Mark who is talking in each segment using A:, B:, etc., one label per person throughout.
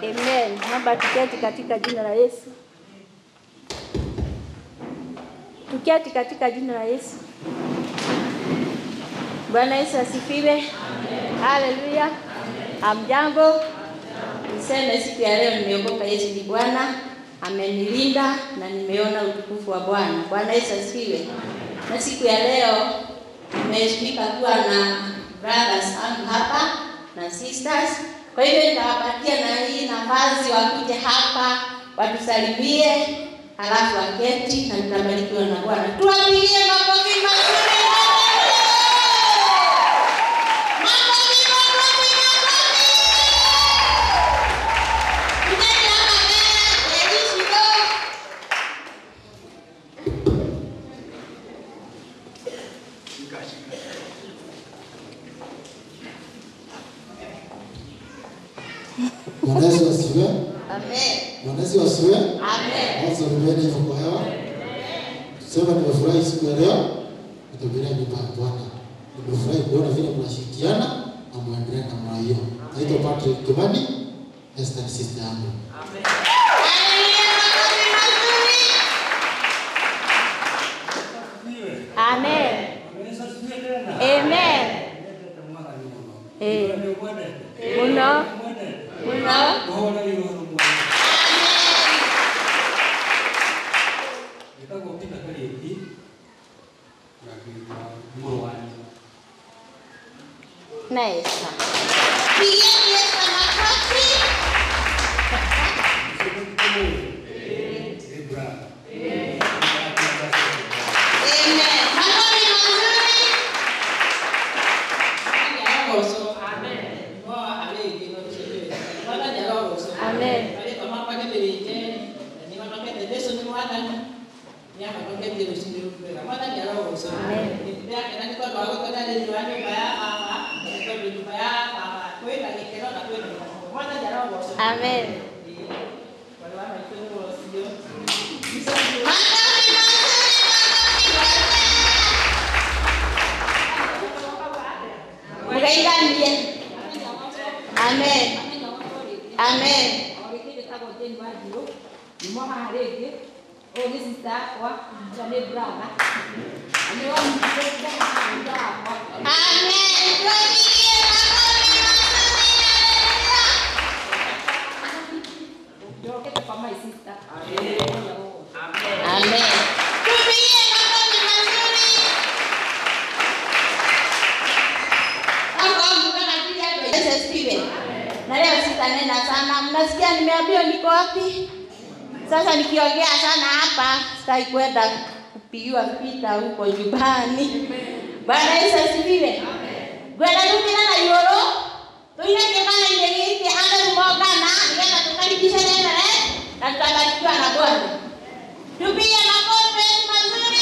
A: Amen. Naomba tuketi katika jina la Yesu. Tuketi katika jina la Yesu. Bwana Yesu asifiwe. Haleluya. Hamjambo. Niseme siku ya leo nimeokoka, Yesu ni Bwana. Amenilinda na nimeona utukufu wa Bwana. Bwana Yesu asifiwe. Na siku ya leo nimeshirika kuwa na brothers hapa na sisters. Kwa hivyo nitawapatia na hii nafasi wakuje hapa watusalimie, halafu waketi na tutabarikiwa na Bwana. Tuwapigie makofi mazuri.
B: Bwana Yesu asifiwe.
A: Amen.
B: Bwana Yesu asifiwe.
A: Amen.
B: Sasa mbele hiyo kwa hewa. Sema nimefurahi siku ya leo kutembelea nyumba ya Bwana. Nimefurahi kuona vile mnashirikiana na muendelee na moyo hiyo. Naitwa Patrick Kimani, Esther sister yangu.
A: Amen. Amen. Amen. Uno. Nice. Amen. Amen. Amen. Na leo sitanena sana. Mnasikia nimeambiwa niko wapi? Sasa nikiongea sana hapa sitaki kwenda kupigiwa vita huko nyumbani. Bwana Yesu asifiwe. Gwenda tukina na yoro. Tuine kemana ingegiti handa kumogana, nikaenda tukaribisha neno na tutabarikiwa na Bwana. Tupige makofi mazuri.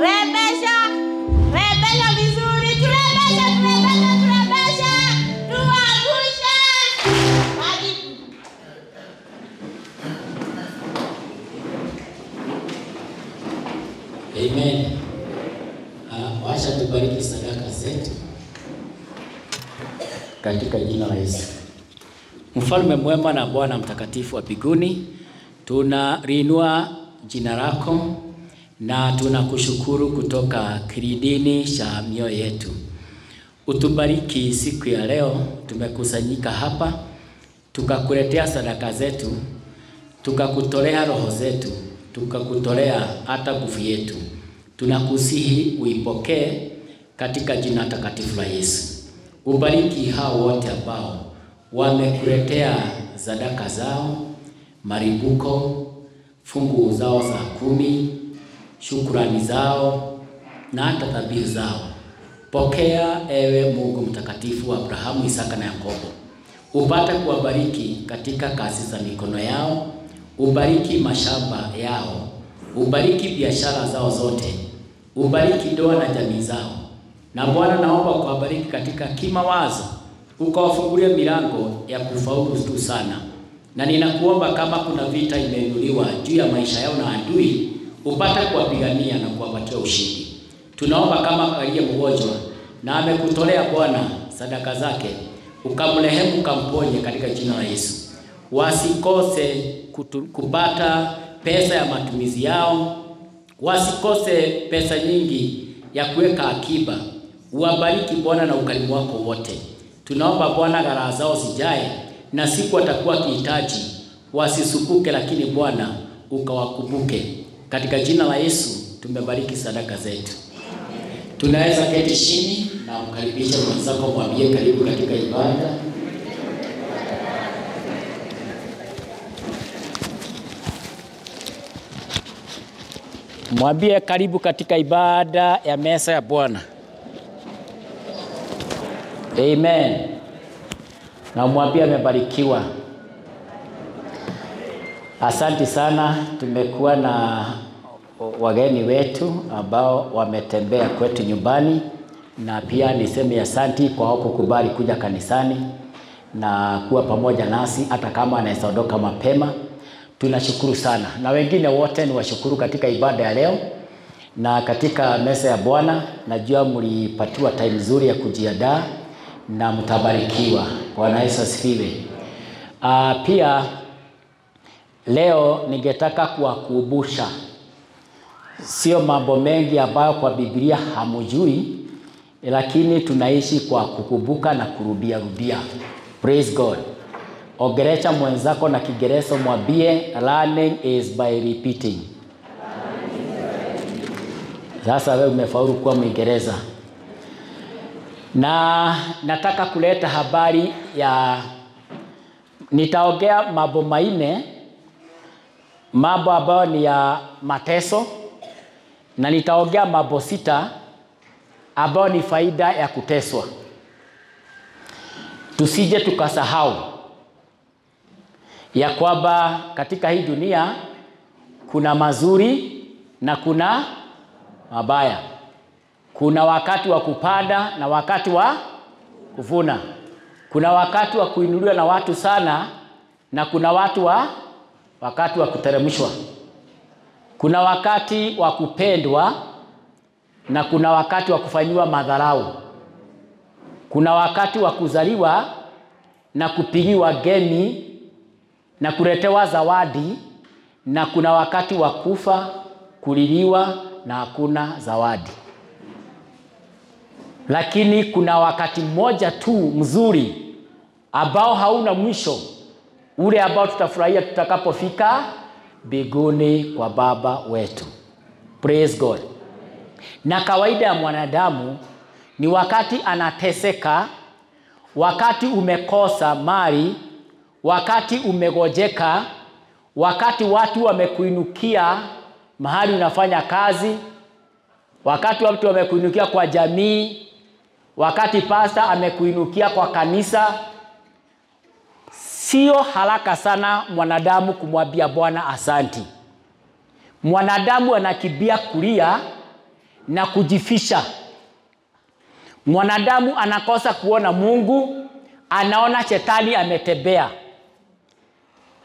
A: Rebesha. Rebesha vizuri. Turebesha. Tuangushe. Karibu.
C: Amen. Wacha tubariki sadaka zetu katika jina la Yesu. Mfalme mwema na Bwana mtakatifu wa mbinguni, tunaliinua jina lako na tunakushukuru kutoka kilindini cha mioyo yetu. Utubariki siku ya leo, tumekusanyika hapa tukakuletea sadaka zetu, tukakutolea roho zetu, tukakutolea hata nguvu yetu. Tunakusihi uipokee katika jina takatifu la Yesu. Ubariki hao wote ambao wamekuletea sadaka zao, maribuko, fungu zao za 10, shukrani zao na hata dhabihu zao. Pokea ewe Mungu mtakatifu wa Abrahamu, Isaka na Yakobo. Upate kuwabariki katika kazi za mikono yao, ubariki mashamba yao, ubariki biashara zao zote, ubariki ndoa na jamii zao. Na Bwana naomba kuwabariki katika kimawazo, ukawafungulie milango ya kufaulu tu sana. Na ninakuomba kama kuna vita imeinuliwa juu ya maisha yao na adui, upate kuwapigania na kuwapatia ushindi. Tunaomba kama aliye mgonjwa na amekutolea Bwana sadaka zake, ukamrehemu, ukamponye katika jina la Yesu. Wasikose kupata pesa ya matumizi yao, wasikose pesa nyingi ya kuweka akiba. Uwabariki Bwana na ukarimu wako wote. Tunaomba Bwana gharama zao zijae, na siku watakuwa kihitaji wasisukuke, lakini Bwana ukawakumbuke. Katika jina la Yesu tumebariki sadaka zetu. Tunaweza keti chini na mkaribisha mwenzako, mwambie karibu katika ibada. Mwambie karibu katika ibada ya meza ya Bwana. Amen. Na mwambie amebarikiwa. Asante sana, tumekuwa na wageni wetu ambao wametembea kwetu nyumbani, na pia niseme asante kwa wao kukubali kuja kanisani na kuwa pamoja nasi hata kama anaweza ondoka mapema. Tunashukuru sana. Na wengine wote ni washukuru katika ibada ya leo na katika meza ya Bwana. Najua mlipatiwa time nzuri ya kujiandaa na mtabarikiwa. Bwana Yesu asifiwe. Pia leo ningetaka kuwakumbusha, sio mambo mengi ambayo kwa Biblia hamujui, lakini tunaishi kwa kukumbuka na kurudia rudia. Praise God. Ongelesha mwenzako na Kiingereza, mwambie learning is by repeating. Sasa wewe umefaulu kuwa Mwingereza. Na nataka kuleta habari ya, nitaongea mambo manne, mambo ambayo ni ya mateso, na nitaongea mambo 6 ambayo ni faida ya kuteswa. Tusije tukasahau ya kwamba katika hii dunia kuna mazuri na kuna mabaya. Kuna wakati wa kupanda na wakati wa kuvuna. Kuna wakati wa kuinuliwa na watu sana na kuna wakati wa kuteremshwa. Kuna wakati wa kupendwa na kuna wakati wa kufanyiwa madharau. Kuna wakati wa kuzaliwa na kupigiwa geni na kuletewa zawadi, na kuna wakati wa kufa, kuliliwa na hakuna zawadi. Lakini kuna wakati mmoja tu mzuri ambao hauna mwisho, ule ambao tutafurahia tutakapofika mbinguni kwa Baba wetu. Praise God. Na kawaida ya mwanadamu ni wakati anateseka, wakati umekosa mali, wakati umegojeka, wakati watu wamekuinukia mahali unafanya kazi, wakati watu wamekuinukia kwa jamii, wakati pastor amekuinukia kwa kanisa. Sio haraka sana mwanadamu kumwambia Bwana asanti. Mwanadamu anakimbia kulia na kujifisha. Mwanadamu anakosa kuona Mungu, anaona shetani ametembea.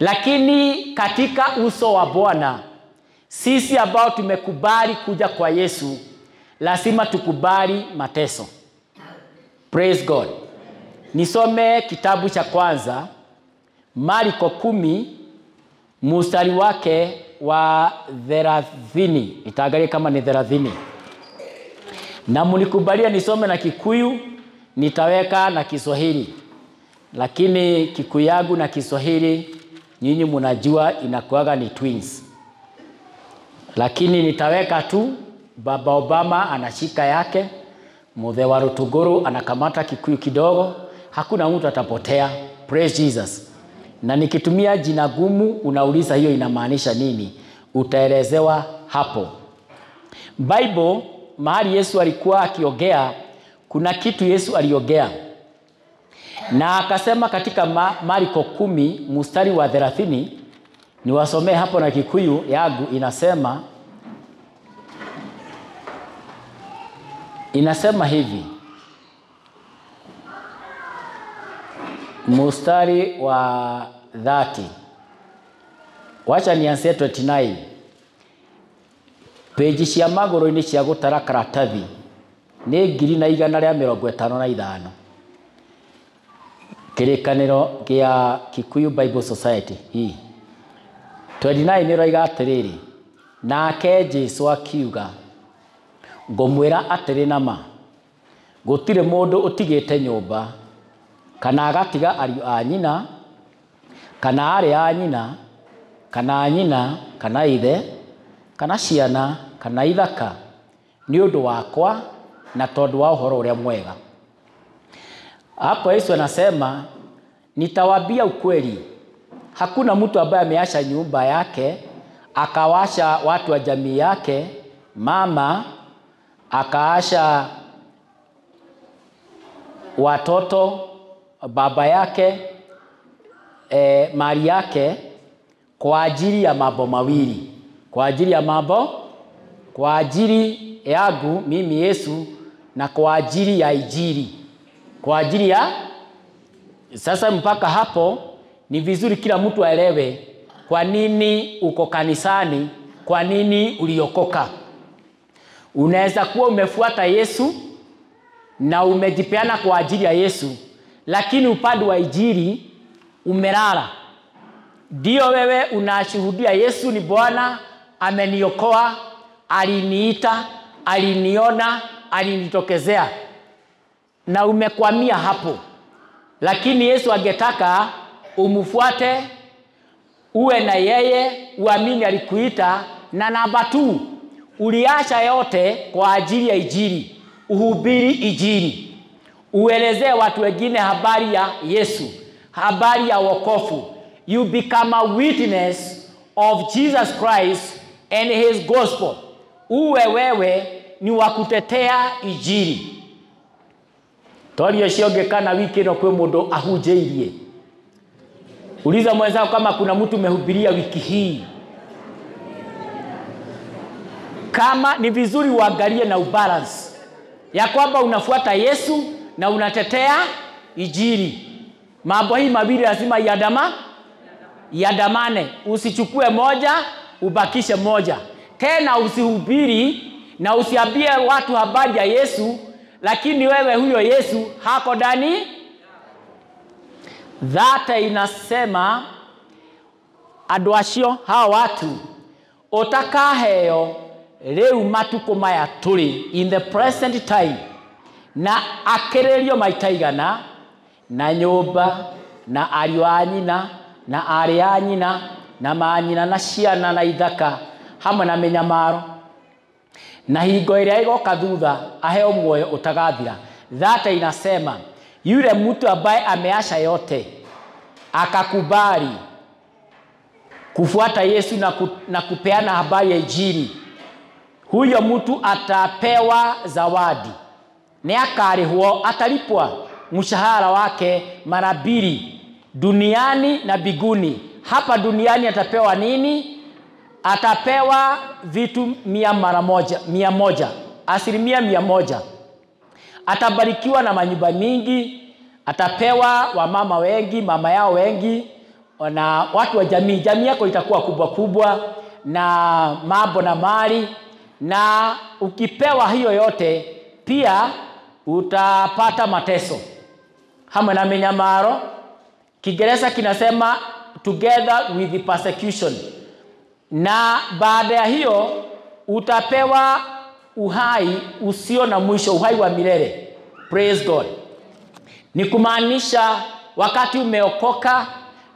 C: Lakini katika uso wa Bwana, sisi ambao tumekubali kuja kwa Yesu, lazima tukubali mateso. Praise God. Nisome kitabu cha kwanza, Marko 10 mstari wake wa 30. Nitaangalia kama ni 30. Na mnikubalia nisome na Kikuyu, nitaweka na Kiswahili. Lakini Kikuyu yangu na Kiswahili nyinyi mnajua inakuaga ni twins. Lakini nitaweka tu, Baba Obama anashika yake, Muthe wa Rutuguru anakamata Kikuyu kidogo, hakuna mtu atapotea. Praise Jesus. Na nikitumia jina gumu unauliza hiyo inamaanisha nini, utaelezewa hapo. Bible mahali Yesu alikuwa akiongea, kuna kitu Yesu aliongea. Na akasema katika Marko 10 mstari wa 30, niwasomee hapo na Kikuyu yangu, inasema hivi. Mstari wa 30. Wacha nianze 29. Peji cia magoro-ini cia gutara karatathi ni 1155. Kirikaniro gia Kikuyu Bible Society hii 29 ni roiga atiriri, nake Jesu akiuga, ngomwira atiri nama, gutire mundu utigite nyumba kana agatiga ariu a nyina kana ari a nyina kana nyina kana ithe kana ciana kana ithaka ni undu wakwa na tondu wa uhoro uria mwega. Hapo Yesu anasema, nitawaambia ukweli, hakuna mtu ambaye ameacha nyumba yake, akawasha watu wa jamii yake, mama, akaasha watoto, baba yake, mali yake, kwa ajili ya mambo mawili. Kwa ajili ya mambo, kwa ajili yangu mimi Yesu, na kwa ajili ya Injili. Kwa ajili ya, sasa mpaka hapo ni vizuri kila mtu aelewe kwa nini uko kanisani, kwa nini uliokoka. Unaweza kuwa umefuata Yesu na umejipeana kwa ajili ya Yesu, lakini upande wa Injili umelala. Ndio wewe unashuhudia Yesu ni Bwana, ameniokoa, aliniita, aliniona, alinitokezea, na umekwamia hapo. Lakini Yesu angetaka umfuate, uwe na yeye, uamini alikuita, na namba 2, uliacha yote kwa ajili ya Injili, uhubiri Injili, uelezee watu wengine habari ya Yesu, habari ya wokovu. You become a witness of Jesus Christ and his gospel. Uwe wewe ni wakutetea Injili. Torio ciongekana wiki no kwe mundu ahunjeirie. Uliza mwenzako kama kuna mtu umehubiria wiki hii. Kama ni vizuri uangalie na ubalance ya kwamba unafuata Yesu na unatetea Injili. Mambo hii mawili lazima yadamane. Usichukue moja ubakishe moja. Tena usihubiri na usiambie watu habari ya Yesu, lakini wewe huyo Yesu hako ndani. Dhata inasema andu acio hawa watu utakaheo reu matuko maya turi in the present time, na akererio maitaigana na nyumba na ariu a nyina na ari a nyina na manyina na ciana na ithaka hamwe na menyamaro, na hingo iria igoka thutha aheo muoyo utagathira. Dhata inasema yule mtu ambaye ameacha yote akakubali kufuata Yesu na kupeana habari ya Injili, huyo mtu atapewa zawadi. Ni akarihwo, atalipwa mshahara wake mara 2 duniani na mbinguni. Hapa duniani atapewa nini? Atapewa vitu 100 mara 100. 100%. Atabarikiwa na manyumba mingi, atapewa wamama wengi, mama yao wengi, na watu wa jamii. Jamii yako itakuwa kubwa kubwa na mambo na mali, na ukipewa hiyo yote pia utapata mateso. Hamwe na minyamaro. Kiingereza kinasema together with the persecution. Na baada ya hiyo utapewa uhai usio na mwisho, uhai wa milele. Praise God. Ni kumaanisha wakati umeokoka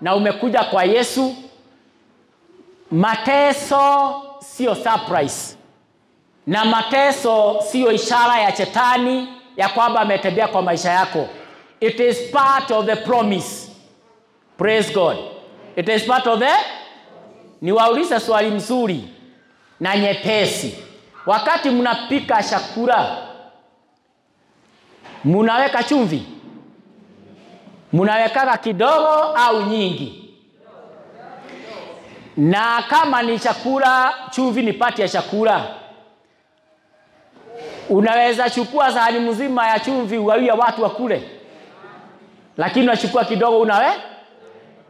C: na umekuja kwa Yesu, mateso sio surprise. Na mateso sio ishara ya shetani ya kwamba ametembea kwa maisha yako. It is part of the promise. Praise God. It is part of the... Niwaulize swali mzuri na nyepesi. Wakati mnapika chakula, mnaweka chumvi? Mnaweka kidogo au nyingi? Na kama ni chakula, chumvi ni pati ya chakula, unaweza chukua sahani mzima ya chumvi ugawie watu wakule, lakini unachukua kidogo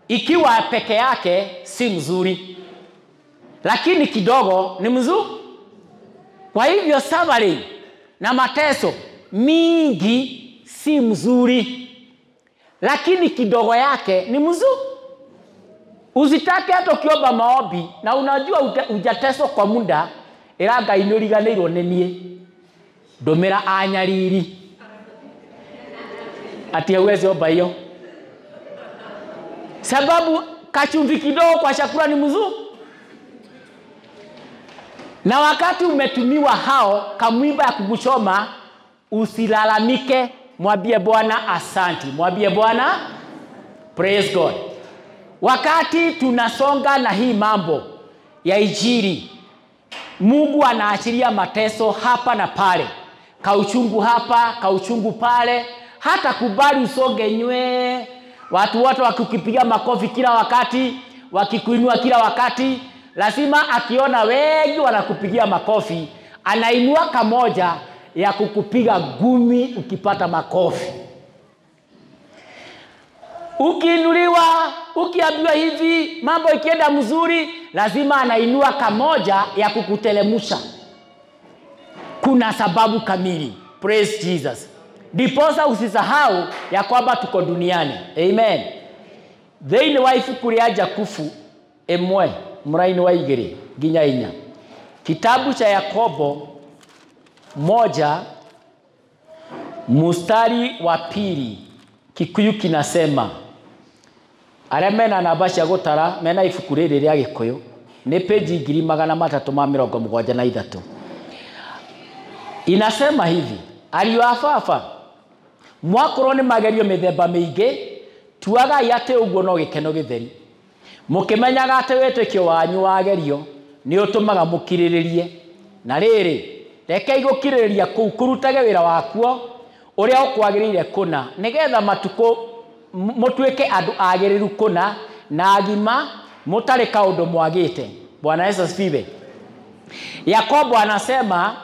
C: ikiwa peke yake si mzuri, lakini kidogo ni mzuri. Kwa hivyo suffering na mateso mingi si mzuri, lakini kidogo yake ni mzuri. Usitake hata ukiomba maombi na unajua ujateswa kwa muda, iraga inuriganirwo nenie ndomera anyariri ati uweze omba hiyo, sababu kachumvi kidogo kwa chakula ni mzuri. Na wakati umetumiwa hao kamwiba ya kukuchoma, usilalamike, mwambie Bwana asante, mwambie Bwana. Praise God. Wakati tunasonga na hii mambo ya injili, Mungu anaachilia mateso hapa na pale, kauchungu hapa, kauchungu pale. Hata kubali usonge nywe, watu wote wakipiga makofi kila wakati, wakikuinua kila wakati. Lazima akiona wengi wanakupigia makofi, anainua kamoja ya kukupiga gumi ukipata makofi. Ukiinuliwa, ukiambiwa hivi, mambo ikienda mzuri, lazima anainua kamoja ya kukutelemusha. Kuna sababu kamili. Praise Jesus. Diposa usisahau ya kwamba tuko duniani. Amen. Thĩinĩ wa ibuku rĩa Jakubu 1:2 nginya 4. Kitabu cha Yakobo 1:2 Kikuyu kinasema, arĩa mena namba cia gũtara mena ibuku rĩrĩ rĩa Gĩkũyũ nĩ page 373. Inasema hivi: ariũ a baba, mwakorwo nĩ magerio mĩthemba mĩingĩ, tuagai atĩ ũguo no gĩkeno gĩtheri. Mũkĩmenyaga atĩ wĩtĩkio wanyu wagerio nĩ ũtũmaga mũkirĩrĩrie. Na rĩrĩ, rekei gũkirĩrĩria kũu kũrutage wĩra wakuo ũrĩa ũkwagĩrĩire kũna, nĩgetha matukũ mũtuĩke andũ agĩrĩru kũna na agima, mũtarĩ kaũndũ mwagĩte. Bwana Yesu asifiwe. Yakobo anasema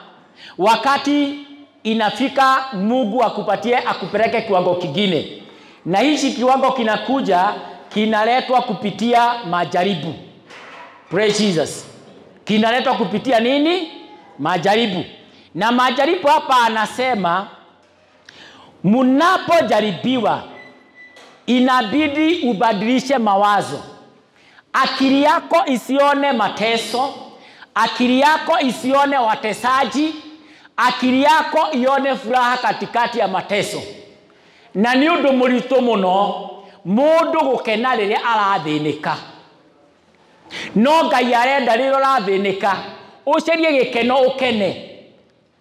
C: wakati inafika Mungu akupatie, akupeleke kiwango kingine, na hichi kiwango kinakuja kinaletwa kupitia majaribu. Praise Jesus. Kinaletwa kupitia nini? Majaribu. Na majaribu hapa anasema mnapojaribiwa inabidi ubadilishe mawazo. Akili yako isione mateso, akili yako isione watesaji, akili yako ione furaha katikati ya mateso. Na ni ũndũ mũritũ mũno mũndũ gũkena rĩrĩa arathĩnĩka. No Ngai arenda rĩrĩa ũrathĩnĩka ũcarie gĩkeno ukene.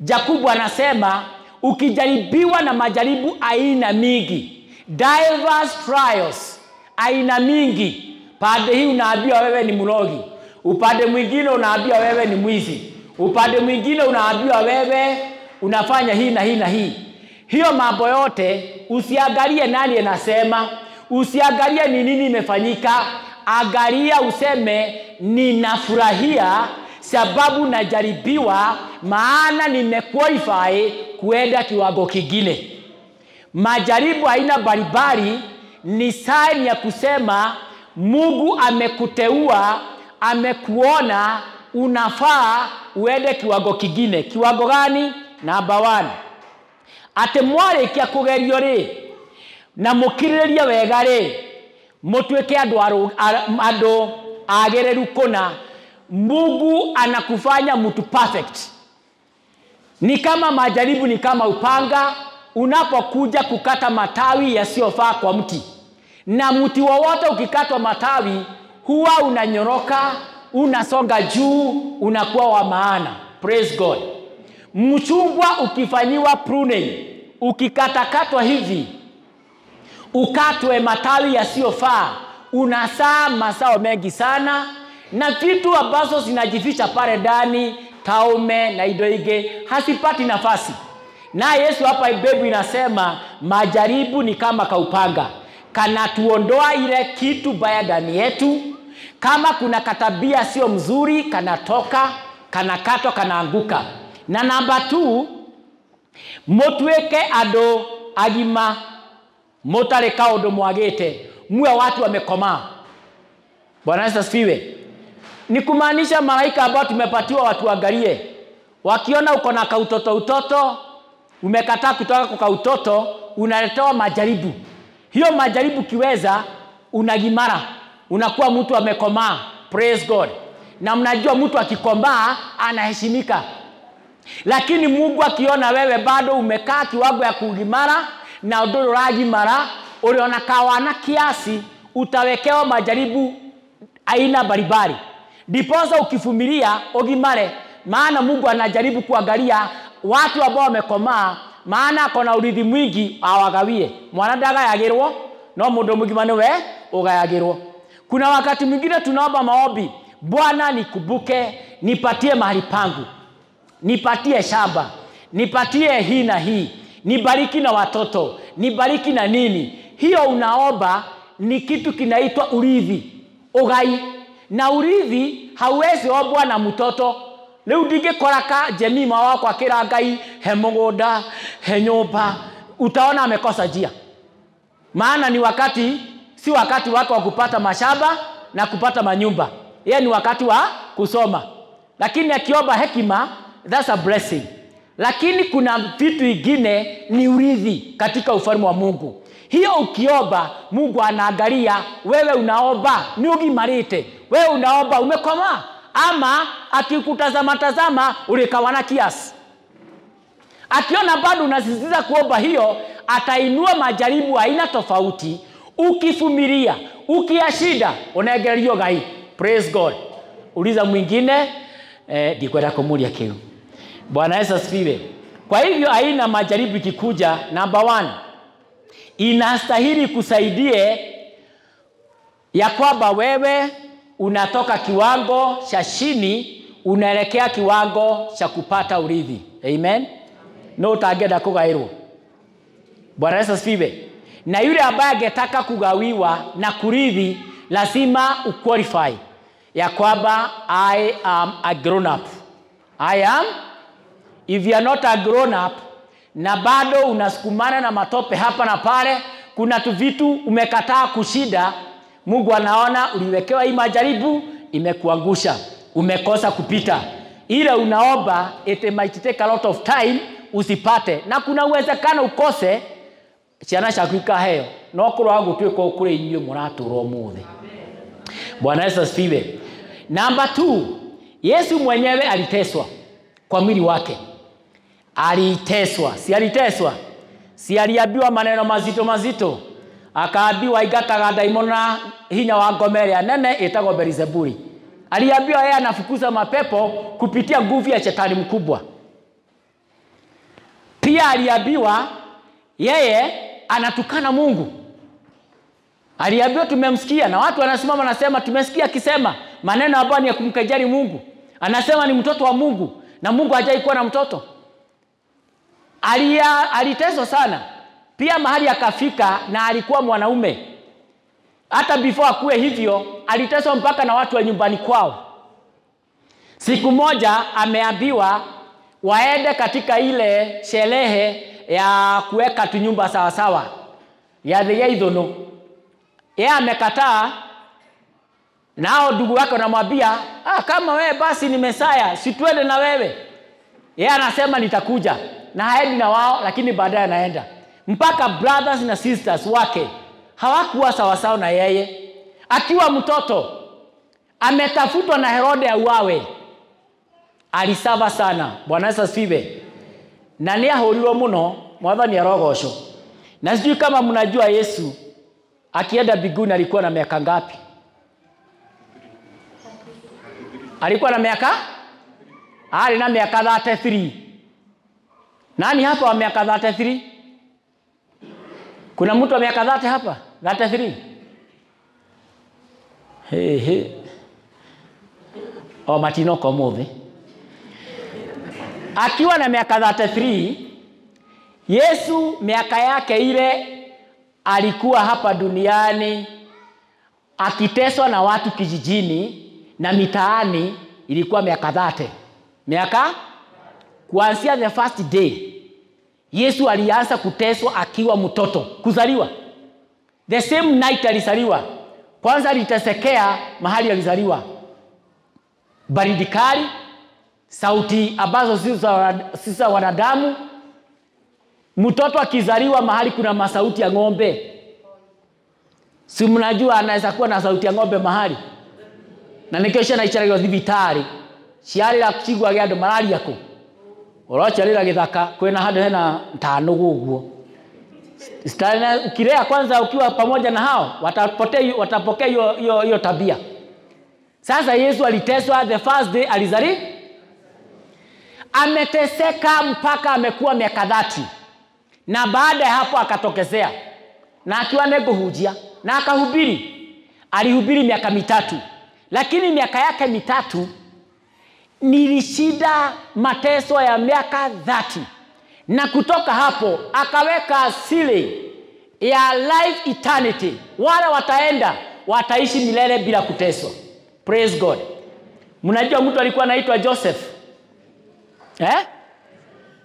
C: Jakubu anasema ukijaribiwa na majaribu aina mingi, diverse trials aina mingi, pande hii unaambiwa wewe ni mrogi, upande mwingine unaambiwa wewe ni mwizi, upande mwingine unaambiwa wewe unafanya hii na hii na hii. Hiyo mambo yote usiangalie nani anasema, usiangalie ni nini imefanyika, angalia useme ninafurahia sababu najaribiwa, maana nimequalify kuenda kiwango kingine. Majaribu aina mbalimbali ni sign ya kusema Mungu amekuteua, amekuona unafaa uende kiwango kingine. Kiwango gani? Number 1. Ate mware kia kugerio ri na mukiriria wega ri mutweke andu agereru kona. Mungu anakufanya mtu perfect. Ni kama majaribu ni kama upanga unapokuja kukata matawi yasiyofaa kwa mti. Na mti wowote ukikatwa matawi huwa unanyoroka, unasonga juu, unakuwa wa maana. Praise God. Mchungwa ukifanyiwa pruning, ukikatakatwa hivi, ukatwe matawi yasiyofaa, unasaa mazao mengi sana, na vitu ambazo zinajificha pale ndani, taume na idoige, hasipati nafasi. Na Yesu hapa Biblia inasema majaribu ni kama kaupanga, kanatuondoa ile kitu baya ndani yetu. Kama kuna katabia sio mzuri, kanatoka, kanakatwa, kanaanguka. Na namba 2, mutweke ando agima, mutare kaondo mwagete, muwe watu wamekomaa. Bwana Yesu asifiwe. Ni kumaanisha malaika ambao tumepatiwa watu angalie, wakiona uko na utoto, umekataa kutoka kwa utoto, unaletewa majaribu. Hiyo majaribu kiweza unagimara, unakuwa mtu amekomaa. Praise God. Na mnajua mtu akikomaa anaheshimika. Lakini Mungu akiona wewe bado umekaa kiwango ya kugimara na odoro ragimara, uliona kawana kiasi, utawekewa majaribu aina mbalimbali. Diposa ukifumilia ogimare, maana Mungu anajaribu kuangalia watu ambao wamekomaa, maana akona urithi mwingi awagawie. Mwanadaga yagirwo no mundu mugimane we ugayagirwo. Kuna wakati mwingine tunaomba maombi, Bwana nikubuke, nipatie mahali pangu, nipatie shamba, nipatie hii na hii, nibariki na watoto, nibariki na nini. Hiyo unaomba ni kitu kinaitwa urithi, ugai. Na urithi hauwezi ombwa na mtoto. Leo dige koraka jemima wako akira Ngai he mugonda he nyumba, utaona amekosa njia. Maana ni wakati, si wakati wako wa kupata mashamba na kupata manyumba. Yeye ni wakati wa kusoma. Lakini akiomba hekima, that's a blessing. Lakini kuna vitu vingine ni urithi katika ufalme wa Mungu. Hiyo ukiomba, Mungu anaangalia wewe unaomba ni ugimarite, wewe unaomba umekoma, ama akikutazama ulikawana kiasi. Akiona bado unasisitiza kuomba hiyo, atainua majaribu aina tofauti. Ukifumilia, ukiashida, unaegerio Ngai. Praise God. Uliza mwingine, dikwenda kumulia kiu. Bwana Yesu asifiwe. Kwa hivyo aina majaribu ikikuja, number 1, inastahili kusaidie ya kwamba wewe unatoka kiwango cha chini unaelekea kiwango cha kupata urithi. Amen. No utagenda kugairwo. Bwana Yesu asifiwe. Na yule ambaye angetaka kugawiwa na kurithi lazima uqualify ya kwamba I am a grown up. I am. If you are not a grown up na bado unasukumana na matope hapa na pale, kuna tu vitu umekataa kushida, Mungu anaona uliwekewa hii majaribu, imekuangusha, umekosa kupita. Ile unaomba, it might take a lot of time usipate, na kuna uwezekano ukose ciana ciakuika heyo no kurwa gutwika ukuri inyuĩ mũratũra ũmũthĩ. Bwana Yesu asifiwe. Number 2, Yesu mwenyewe aliteswa kwa mwili wake. Aliteswa, si aliteswa? Si aliambiwa maneno mazito, akaambiwa igataga daimona hinya wa ngomere nene itago Beelzebuli. Aliambiwa yeye anafukuza mapepo kupitia nguvu ya shetani mkubwa. Pia aliambiwa yeye anatukana Mungu. Aliambiwa tumemsikia, na watu wanasimama wanasema tumesikia akisema maneno ambayo ni ya kumkejeli Mungu. Anasema ni mtoto wa Mungu na Mungu hajai kuwa na mtoto. Aliteswa sana. Pia mahali akafika na alikuwa mwanaume. Hata before akuwe hivyo aliteswa mpaka na watu wa nyumbani kwao. Siku moja ameambiwa waende katika ile sherehe ya kuweka tunyumba sawa sawa ya Idhono. Yeye amekataa, nao ndugu wake wanamwambia, kama wewe basi ni Mesaya, si tuende na wewe. Yeye anasema nitakuja, na haendi na wao, lakini baadaye anaenda. Mpaka brothers na sisters wake hawakuwa sawa sawa na yeye. Akiwa mtoto ametafutwa na Herode auawe, alisava sana. Bwana Yesu asifiwe. Na ni ahuriwa muno, Mwathani arogocwo. Na sijui kama mnajua Yesu akienda mbinguni alikuwa na miaka ngapi? Alikuwa na miaka? Ali na miaka 33. Nani hapa wa miaka 33? Kuna mtu wa miaka 30 hapa? 33? Matino komuthi. Akiwa na miaka 33, Yesu miaka yake ile alikuwa hapa duniani akiteswa na watu kijijini na mitaani, ilikuwa miaka 30. Miaka kuanzia the first day Yesu alianza kuteswa akiwa mtoto, kuzaliwa. The same night alizaliwa. Kwanza alitesekea mahali alizaliwa. Baridi kali, sauti ambazo si za wanadamu. Mtoto akizaliwa mahali kuna masauti ya ng'ombe. Si mnajua anaweza kuwa na sauti ya ng'ombe mahali. Na nikesha na icharaga thibitari. Ciarĩ la kigwa gĩa andũ mararia kũ. Ũrocerera gĩthaka kwĩna handũ hena ntano guguo. Stana ukilea kwanza ukiwa pamoja na hao watapokea hiyo tabia. Sasa Yesu aliteswa the first day alizali. Ameteseka mpaka amekuwa miaka 30. Na baada ya hapo akatokezea. Na akiwa nekuhujia na akahubiri. Alihubiri miaka 3. Lakini miaka yake 3 nilishida mateso ya miaka 30. Na kutoka hapo akaweka siri ya life eternity. Wale wataenda wataishi milele bila kuteswa. Praise God. Mnajua mtu alikuwa anaitwa Joseph?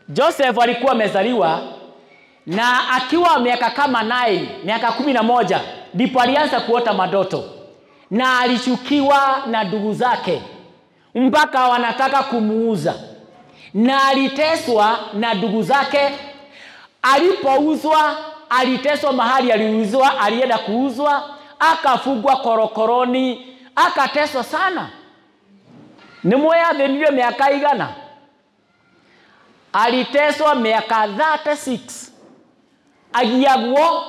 C: Joseph alikuwa amezaliwa na akiwa miaka kama 9, miaka 11 ndipo alianza kuota madoto. Na alichukiwa na ndugu zake mpaka wanataka kumuuza. Na aliteswa na ndugu zake. Alipouzwa, aliteswa mahali aliuzwa, alienda kuuzwa, akafungwa korokoroni, akateswa sana. Ni moya thenirio miaka igana. Aliteswa miaka 36. Agiagwo,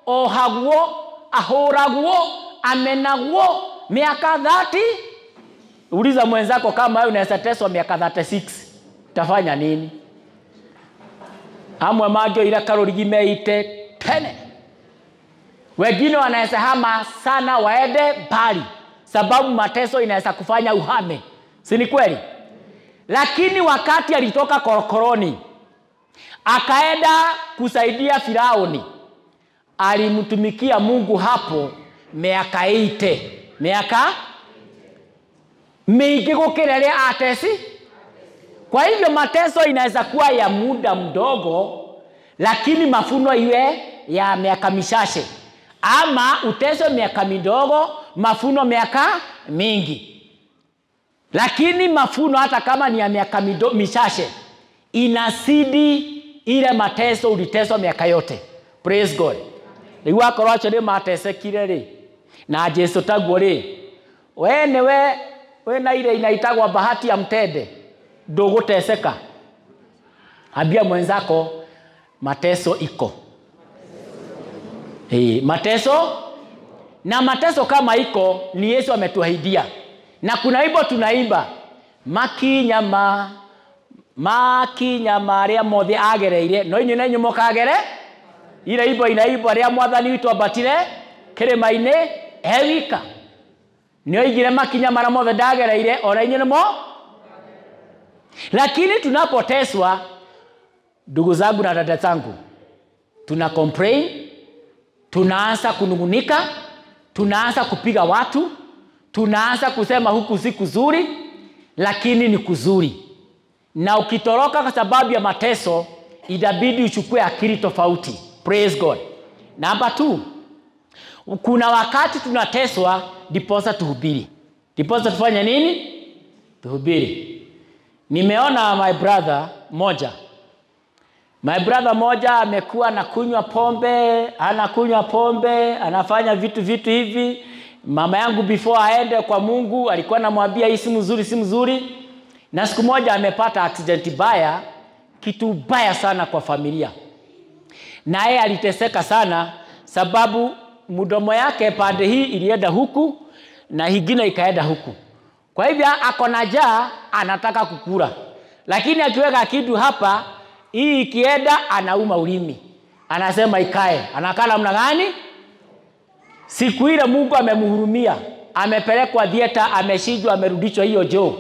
C: ohagwo, ahoragwo, amenagwo miaka 30. Uliza mwenzako kama wewe unaweza teswa miaka 36. Utafanya nini? Amwe magio ila karorigi meite tene. Wengine wanaweza hama sana waende mbali, sababu mateso inaweza kufanya uhame. Si ni kweli? Lakini wakati alitoka korokoroni akaenda kusaidia Firauni, alimtumikia Mungu hapo miaka 80. Miaka mingi gukira ile atesi. Kwa hivyo mateso inaweza kuwa ya muda mdogo, lakini mafuno iwe ya miaka michache. Ama uteso miaka midogo, mafuno miaka mingi. Lakini mafuno hata kama ni ya miaka michache, inasidi ile mateso uliteswa miaka yote. Praise God. Liwa korocho ni matesekire ri. Na Jesu taguo ri. We na ile inaitagwa bahati ya mtende. Nduguteseka. Ambia mwenzako mateso iko. Mateso, na mateso kama iko ni Yesu ametuahidia. Na kuna wimbo tunaimba, makinyama ria mothe agereire, no inyu nenyu mukagere. Ile wimbo inaimba ria Mwathani witu abatire kirima-ini ewika. Nio igire makinyama ria mothe ndagereire, ora inyu nimo. Lakini tunapoteswa, ndugu zangu na dada zangu, tuna complain, tunaanza kunungunika, tunaanza kupiga watu, tunaanza kusema huku si kuzuri, lakini ni kuzuri. Na ukitoroka kwa sababu ya mateso, inabidi uchukue akili tofauti. Praise God. Number 2, kuna wakati tunateswa ndiposa tuhubiri. Ndiposa tufanye nini? Tuhubiri. Nimeona my brother moja amekuwa anakunywa pombe, anafanya vitu hivi. Mama yangu before aende kwa Mungu alikuwa anamwambia hii si mzuri. Na siku moja amepata accident baya, kitu baya sana kwa familia. Na yeye aliteseka sana sababu mdomo yake pande hii ilienda huku na hingine ikaenda huku. Kwa hivyo ako na njaa, anataka kukula. Lakini akiweka kitu hapa, hii ikienda anauma ulimi. Anasema ikae. Anakaa namna gani? Siku ile Mungu amemhurumia. Amepelekwa theater, ameshijwa, amerudishwa hiyo joo.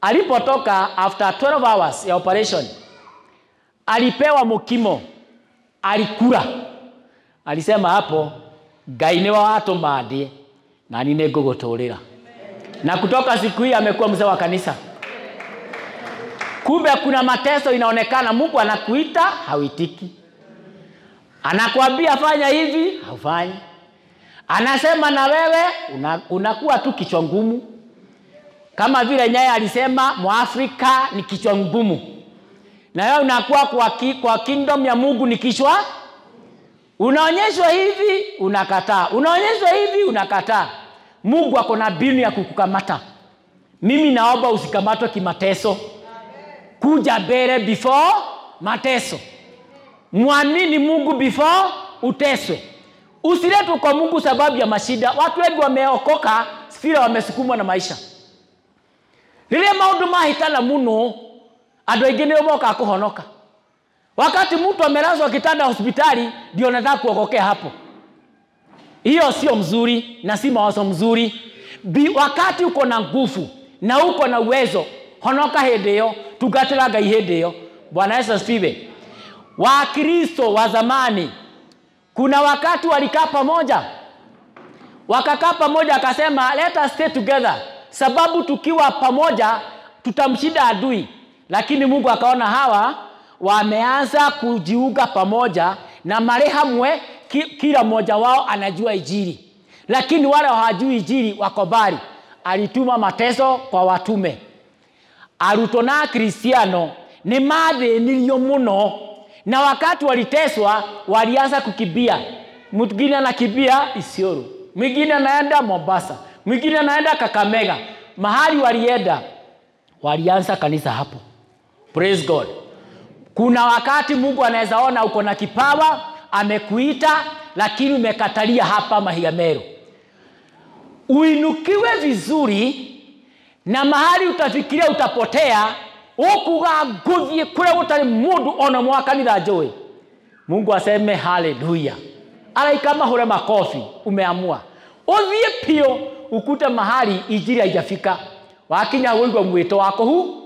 C: Alipotoka after 12 hours ya operation, alipewa mukimo. Alikula. Alisema hapo, Ngai ni wa watu maadie na nini ngũgũtũrĩra. Na kutoka siku hii amekuwa mzee wa kanisa. Kumbe kuna mateso inaonekana Mungu anakuita hauitiki. Anakuambia fanya hivi, haufanyi. Anasema na wewe unakuwa tu kichwa ngumu. Kama vile Nyaye alisema Mwafrika ni kichwa ngumu. Na wewe unakuwa kwa kingdom ya Mungu ni kichwa. Unaonyeshwa hivi, unakataa. Unaonyeshwa hivi, unakataa. Mungu ako na mbinu ya kukukamata. Mimi naomba usikamatwe kimateso. Kuja mbele before mateso. Muamini Mungu before uteswe. Usiletwe kwa Mungu sababu ya mashida. Watu wengi wameokoka, sifira wamesukumwa na maisha. Lile maundu mahitana muno, andũ aingĩ nĩ moka kuhonoka. Wakati mtu amelazwa kitanda hospitali, ndio nataka kuokokea hapo. Hiyo sio mzuri na si mawazo mzuri. Wakati uko na nguvu na uko na uwezo, honoka hĩndĩ ĩyo, tungatĩra Ngai hĩndĩ ĩyo. Bwana Yesu asifiwe. Wakristo wa zamani, kuna wakati walikaa pamoja. Wakakaa pamoja akasema let us stay together. Sababu tukiwa pamoja tutamshinda adui. Lakini Mungu akaona hawa wameanza kujiunga pamoja na mare hamwe, kila mmoja wao anajua injili. Lakini wale hawajui injili wako bali. Alituma mateso kwa watume. Aruto na Kristiano ni mathĩnirio muno, na wakati waliteswa walianza kukimbia. Mwingine anakimbia Isiolo, mwingine anaenda Mombasa, mwingine anaenda Kakamega. Mahali walianza kanisa hapo. Praise God. Kuna wakati Mungu anaweza ona uko na kipawa, amekuita, lakini umekatalia hapa Mahigamero. Uinukiwe vizuri, na mahali utafikiria utapotea, ukuga nguthie kule utari mundu ona mwakanitha njoi. Mungu aseme haleluya. Alaika mahure makofi, umeamua. Uthie pio ukute mahali injili haijafika. Wakinya wigwa mwito wako huu,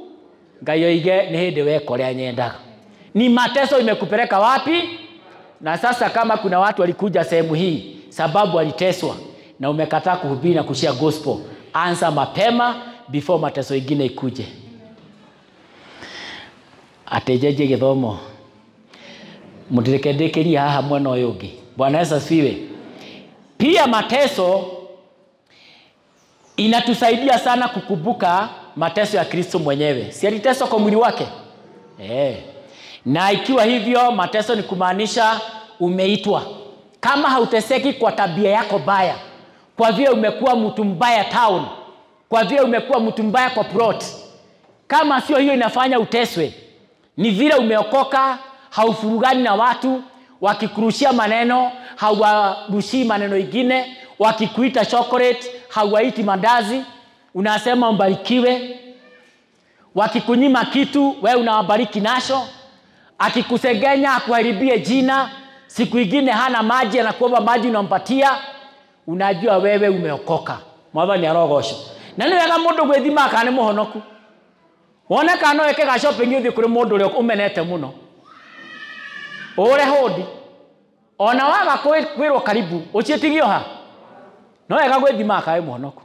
C: Ngai oige ni hĩndĩ wekorea nyendaga. Ni mateso imekupeleka wapi? Na sasa kama kuna watu walikuja sehemu hii sababu waliteswa na umekataa kuhubiri na kushare gospel, anza mapema before mateso ingine ikuje. Atejeje githomo. Mudirekendekeria haha mwana ũyũ ũngĩ. Bwana Yesu asifiwe. Pia mateso inatusaidia sana kukumbuka mateso ya Kristo mwenyewe. Si aliteswa kwa mwili wake? Na ikiwa hivyo, mateso ni kumaanisha umeitwa. Kama hauteseki kwa tabia yako baya, kwa vile umekuwa mtu mbaya town, kwa vile umekuwa mtu mbaya kwa plot, kama sio hiyo inafanya uteswe, ni vile umeokoka, haufurugani na watu, wakikurushia maneno, hawarushii maneno ingine, wakikuita chocolate, hawaiti mandazi, unasema mbarikiwe. Wakikunyima kitu, wewe unawabariki nacho. Akikusegenya, akuharibie jina, siku ingine hana maji, anakuomba maji unampatia, unajua wewe umeokoka. Mwathani arogosho. Na ni wega mundu gwithima kana muhonoku. Wona kana weke ga shopping uthi kuri mundu uri umenete muno. Ore hodi. Ona waga kwirwo karibu, ucitigio ha. No wega gwithima kana muhonoku.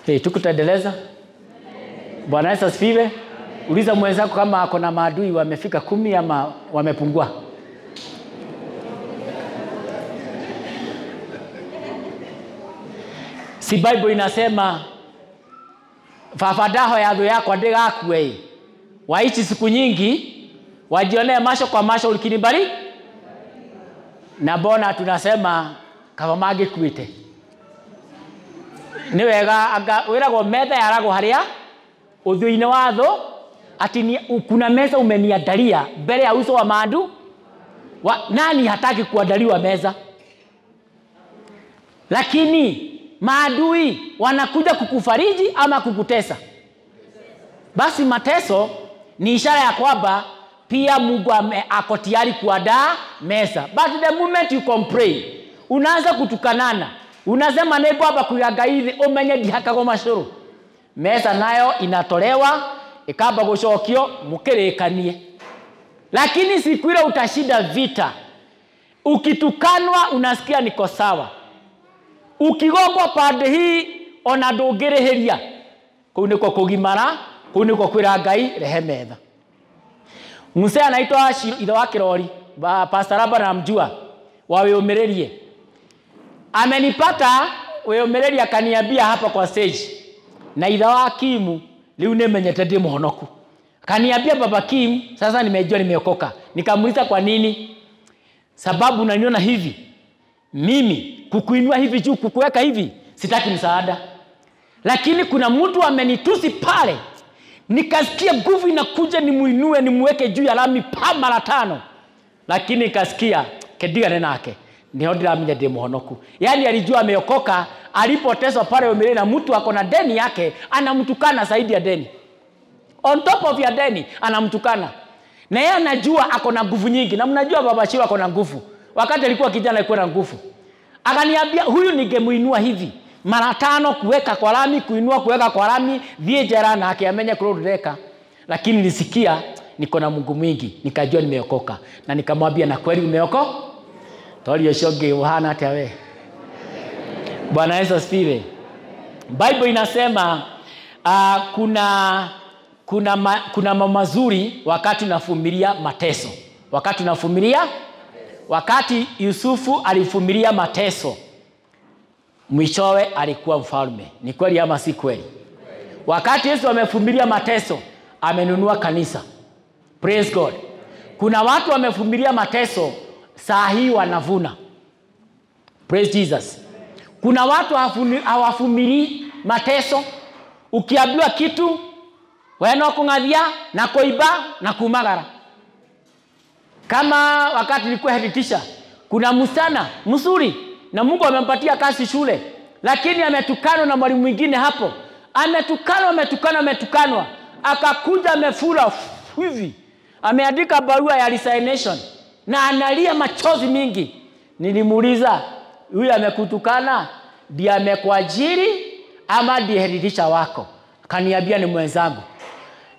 C: Tukutendeleza. Bwana Yesu asifiwe. Uliza mwenzako kama ako na maadui wamefika 10 ama wamepungua. Si Bible inasema fafadaho ya adui yako ndigakue. Waishi siku nyingi wajionee macho kwa macho ulikinibali. Na bona tunasema kama magi kuite. Ni wega anga wirago metha yarago haria uthuine watho ati kuna meza umeniandalia mbele ya uso wa maadu. Nani hataki kuandaliwa meza? Lakini maadui wanakuja kukufariji ama kukutesa. Basi mateso ni ishara ya kwamba pia Mungu ako tayari kuandaa meza. But the moment you complain, unaanza kutukanana, unasema nego hapa kuyagaithi umenye dihakago mashuru, meza nayo inatolewa ikaba gucokio mukirekanie. Lakini siku ile utashinda vita. Ukitukanwa unasikia niko sawa. Ukigogwa pande hii ona ndungireheria. Kuu niko kugimara, kuu niko kwira Ngai rehe metha. Muse anaitwa ithe wa Kirori, Pastor Raba namjua, wa Wĩũmĩrĩrie. Amenipata Wĩũmĩrĩrie akaniambia hapa kwa stage. Na ithe wa Kimu leo nimenyete ndi muhonoku. Akaniambia baba Kim, sasa nimejua nimeokoka. Nikamuuliza kwa nini? Sababu unaniona hivi. Mimi kukuinua hivi juu, kukuweka hivi, sitaki msaada. Lakini kuna mtu amenitusi pale. Nikasikia nguvu inakuja nimuinue nimuweke juu ya lami mara 5. Lakini nikasikia kedigane nake. Ndio ndiramenya ndi muhonoku. Yaani alijua ameokoka, alipoteswa pale Wĩũmĩrĩrie na mtu ako na deni yake, anamtukana zaidi ya deni. On top of ya deni anamtukana. Na yeye anajua ako na nguvu nyingi. Na mnajua baba Shiro ako na nguvu. Wakati alikuwa kijana alikuwa na nguvu. Akaniambia huyu ningemuinua hivi mara 5, kuweka kwa lami, kuinua kuweka kwa lami, dhie jera na akiamenya kurudeka. Lakini nisikia niko na Mungu mwingi, nikajua nimeokoka. Na nikamwambia na kweli umeokoka? Tolio shoge uhana hata wewe. Bwana Yesu asifiwe. Bible inasema kuna mazuri wakati unavumilia mateso. Wakati Yusufu alivumilia mateso, mwishowe alikuwa mfalme. Ni kweli ama si kweli? Wakati Yesu amevumilia mateso, amenunua kanisa. Praise God. Kuna watu wamevumilia mateso, saa hii wanavuna. Praise Jesus. Kuna watu hawavumilii mateso. Ukiambiwa kitu, weno kungathia na kuiba na kumagara. Kama wakati nilikuwa head teacher, kuna msichana mzuri na Mungu amempatia kazi shule, lakini ametukanwa na mwalimu mwingine hapo. Ametukanwa. Akakuja amefura hivi. Ameandika barua ya resignation na analia machozi mingi. Nilimuuliza, huyu amekutukana ndiye amekuajiri ama ndiye head teacher wako? Akaniambia ni mwenzangu.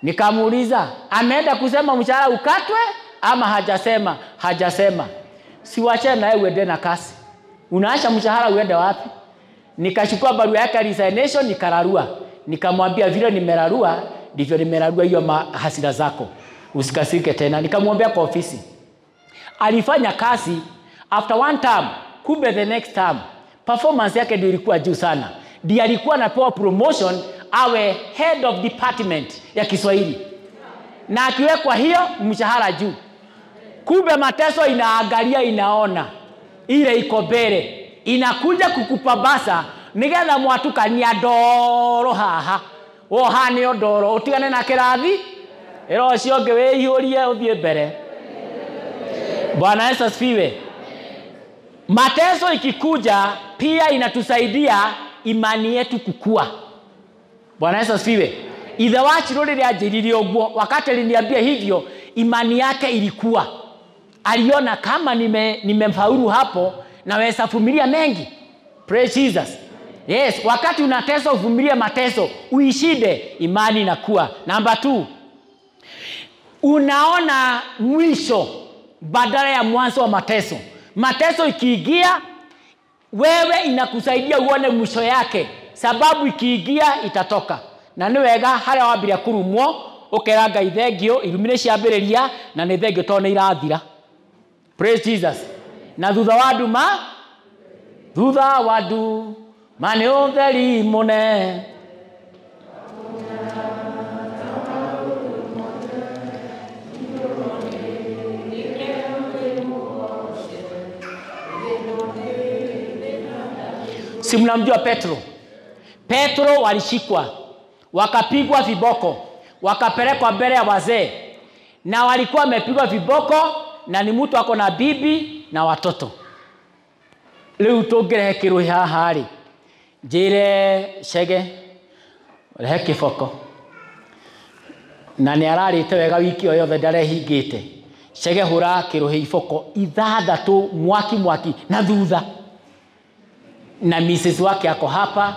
C: Nikamuuliza, ameenda kusema mshahara ukatwe ama hajasema? Siwache na wewe uende na kasi. Unaacha mshahara uende wapi? Nikachukua barua yake resignation nikararua. Nikamwambia vile nimerarua ndivyo nimerarua hiyo hasira zako. Usikasirike tena. Nikamwambia kwa ofisi. Alifanya kazi after 1 term, kumbe the next term performance yake ndio ilikuwa juu sana. Ndiye alikuwa anapewa promotion awe head of department ya Kiswahili. Na akiwekwa hiyo mshahara juu. Kumbe mateso inaangalia, inaona ile iko mbele, inakuja kukupabasa nigetha mwatukania ndoro haha. Wohane ndoro utigane na kirathi ero cio nge wihũrie uthie mbere. Bwana Yesu asifiwe. Mateso ikikuja pia inatusaidia imani yetu kukua. Bwana Yesu asifiwe. Ithe wa Shiro rĩrĩa anjĩrire ũguo, wakati aliniambia hivyo, imani yake ilikuwa. Aliona kama nimemfaulu hapo na weza vumilia mengi. Praise Jesus. Yes, wakati unateswa uvumilie mateso, uishinde, imani inakuwa. Number 2. Unaona mwisho badala ya mwanzo wa mateso. Mateso ikiingia, wewe inakusaidia uone mwisho yake. sababu ikiingia itatoka. Na ni wega haria wambire kurumwo ukera Ngai thengio irumire ciambiriria na ni thengio to ni irathira. Praise Jesus. Na thutha wa nduma ni utheri mune. Si mnamjua Petro? Petro walishikwa, wakapigwa viboko, wakapelekwa mbele ya wazee, na walikuwa wamepigwa viboko na ni mtu ako na bibi na watoto. Leo tugire kiruhi haha ri njire Chege rehe kiboko na ni ararite wega wiki yothe ndarehingite. Chege hura kiruhi iboko ithathatu mwaki na thutha, na Mrs. wake ako hapa,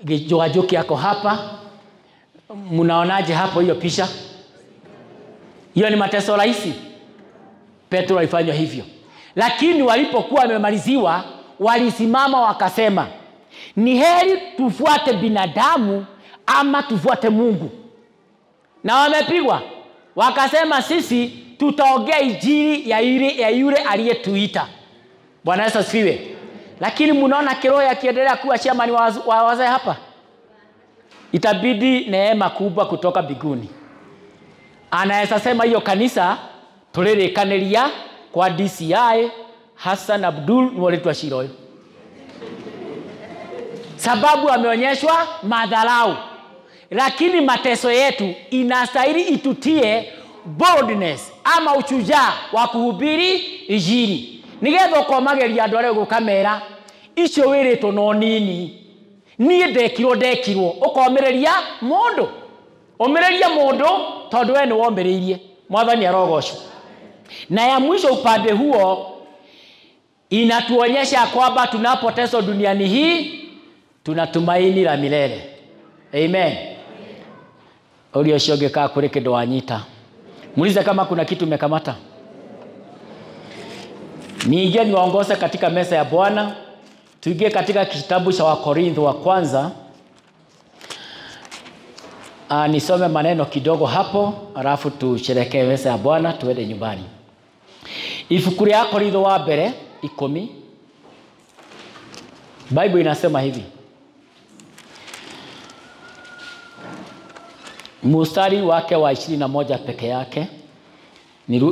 C: Joajoki ako hapa. Mnaonaje hapo hiyo picha? Hiyo ni mateso rahisi. Petro alifanywa hivyo. Lakini walipokuwa wamemaliziwa, walisimama wakasema, ni heri tufuate binadamu ama tufuate Mungu. Na wamepigwa. Wakasema sisi tutaongea injili ya yule aliyetuita. Bwana Yesu asifiwe. Lakini mnaona kiroho yakiendelea kuwa chairman wa wazee hapa. Itabidi neema kubwa kutoka mbinguni. Anaweza sema hiyo kanisa tulirikaniria kwa DCI Hassan Abdul Mwalitu wa Shiroyo. Sababu ameonyeshwa madharau. Lakini mateso yetu inastahili itutie boldness ama uchujaa wa kuhubiri injili. Nigetho komageria andu arĩa gukamera icio wirĩtwo no nini niĩ ndekirwo ukomereria mundu omereria mundu tondu we ni wombereirie. Mwathani arogocwo. Na ya mwisho upande huo inatuonyesha kwamba tunapoteswa duniani hii tuna tumaini la milele. Amen. Ulio shoge kaa kule kido wanyita. Muulize kama kuna kitu umekamata. Niingie niwaongoze katika meza ya Bwana. Tuingie katika kitabu cha Wakorintho wa kwanza. Nisome maneno kidogo hapo, alafu tusherekee meza ya Bwana tuende nyumbani. Ifuku ya Korintho wa mbere 10. Bible inasema hivi. Mstari wake wa 21 peke yake.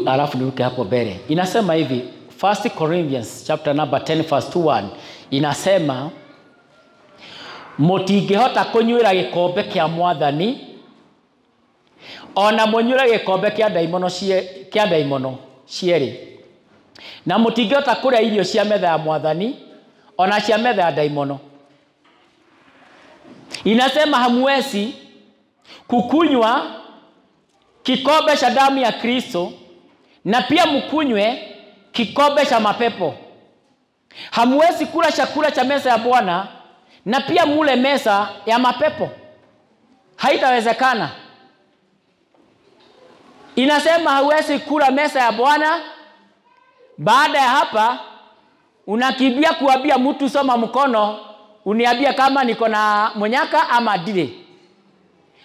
C: Alafu niruke hapo mbele. Inasema hivi, 1 Corinthians chapter number 10 verse 21 inasema, mutingihota kunywira gikombe kia Mwathani ona munywira gikombe kia daimono cieri, na mutingihota kuria irio cia metha ya Mwathani ona cia metha ya daimono. Inasema hamwezi kukunywa kikombe cha damu ya Kristo na pia mkunywe kikombe cha mapepo. Hamwezi kula chakula cha meza ya Bwana na pia mule meza ya mapepo. Haitawezekana. Inasema hauwezi kula meza ya Bwana, baada ya hapa unakimbia kuambia mtu soma mkono uniambia kama niko na monyaka ama dile.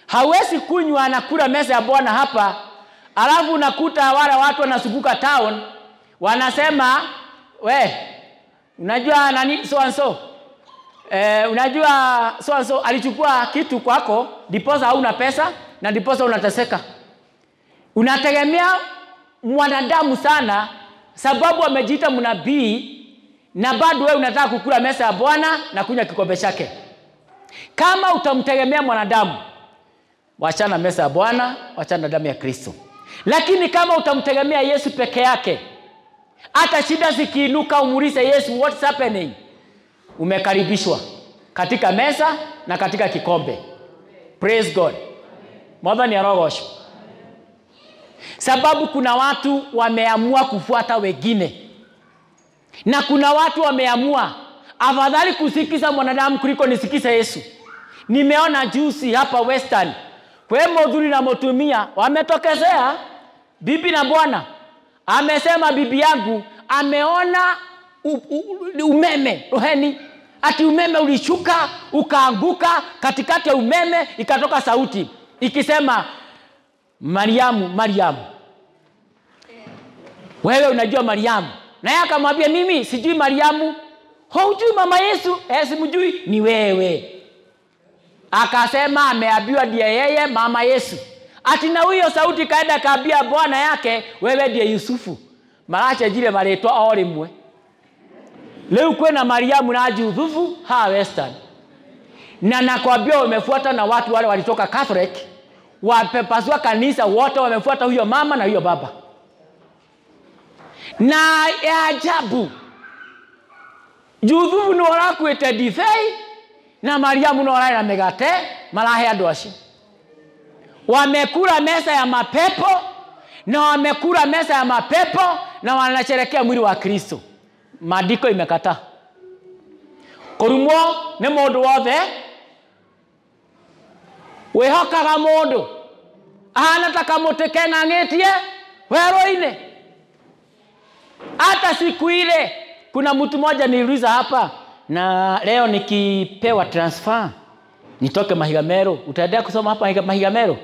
C: Hauwezi kunywa na kula meza ya Bwana hapa, alafu unakuta wale watu wanasubuka town wanasema, we unajua nani so and so, unajua so and so alichukua kitu kwako, diposa hauna pesa na diposa unateseka. Unategemea mwanadamu sana sababu amejiita mnabii, na bado wewe unataka kukula meza ya Bwana na kunywa kikombe chake. Kama utamtegemea mwanadamu, wachana meza ya Bwana, wachana damu ya Kristo. Lakini kama utamtegemea Yesu peke yake, hata shida zikiinuka umuulize Yesu, what's happening? Umekaribishwa katika meza na katika kikombe. Praise God. Mwathani arogocwo. Sababu kuna watu wameamua kufuata wengine, na kuna watu wameamua afadhali kusikiza mwanadamu kuliko nisikize Yesu. Nimeona juzi hapa Western kwa modhuri na motumia wametokezea bibi na bwana. Amesema bibi yangu ameona umeme roheni, ati umeme ulishuka ukaanguka, katikati ya umeme ikatoka sauti ikisema Mariamu, Mariamu. Wewe unajua Mariamu. Na yeye akamwambia mimi sijui Mariamu. Hujui mama Yesu? Simjui. Ni wewe. Akasema ameambiwa ndiye yeye mama Yesu. Ati na huyo sauti kaenda kaambia bwana yake wewe ndiye Yusufu. Maracha jile maletwa ole mwe. Leo kwena Mariamu na Yusufu ha Western. Na nakwambia wamefuata na watu wale walitoka Catholic, wapepazwa kanisa wote wamefuata huyo mama na huyo baba. Na ya ajabu, Yusufu no arakwete divai na Mariamu no arara megate marahe andu acio. Wamekula mesa ya mapepo na wamekula mesa ya mapepo na wanasherehekea mwili wa Kristo. Maandiko imekataa. Kurumwo ne mundu wothe wehokaga mundu ahana takamutekena ng'etie weroine. Hata siku ile kuna mtu mmoja niliuliza hapa, na leo nikipewa transfer nitoke Mahigamero, utaendelea kusoma hapa Mahigamero?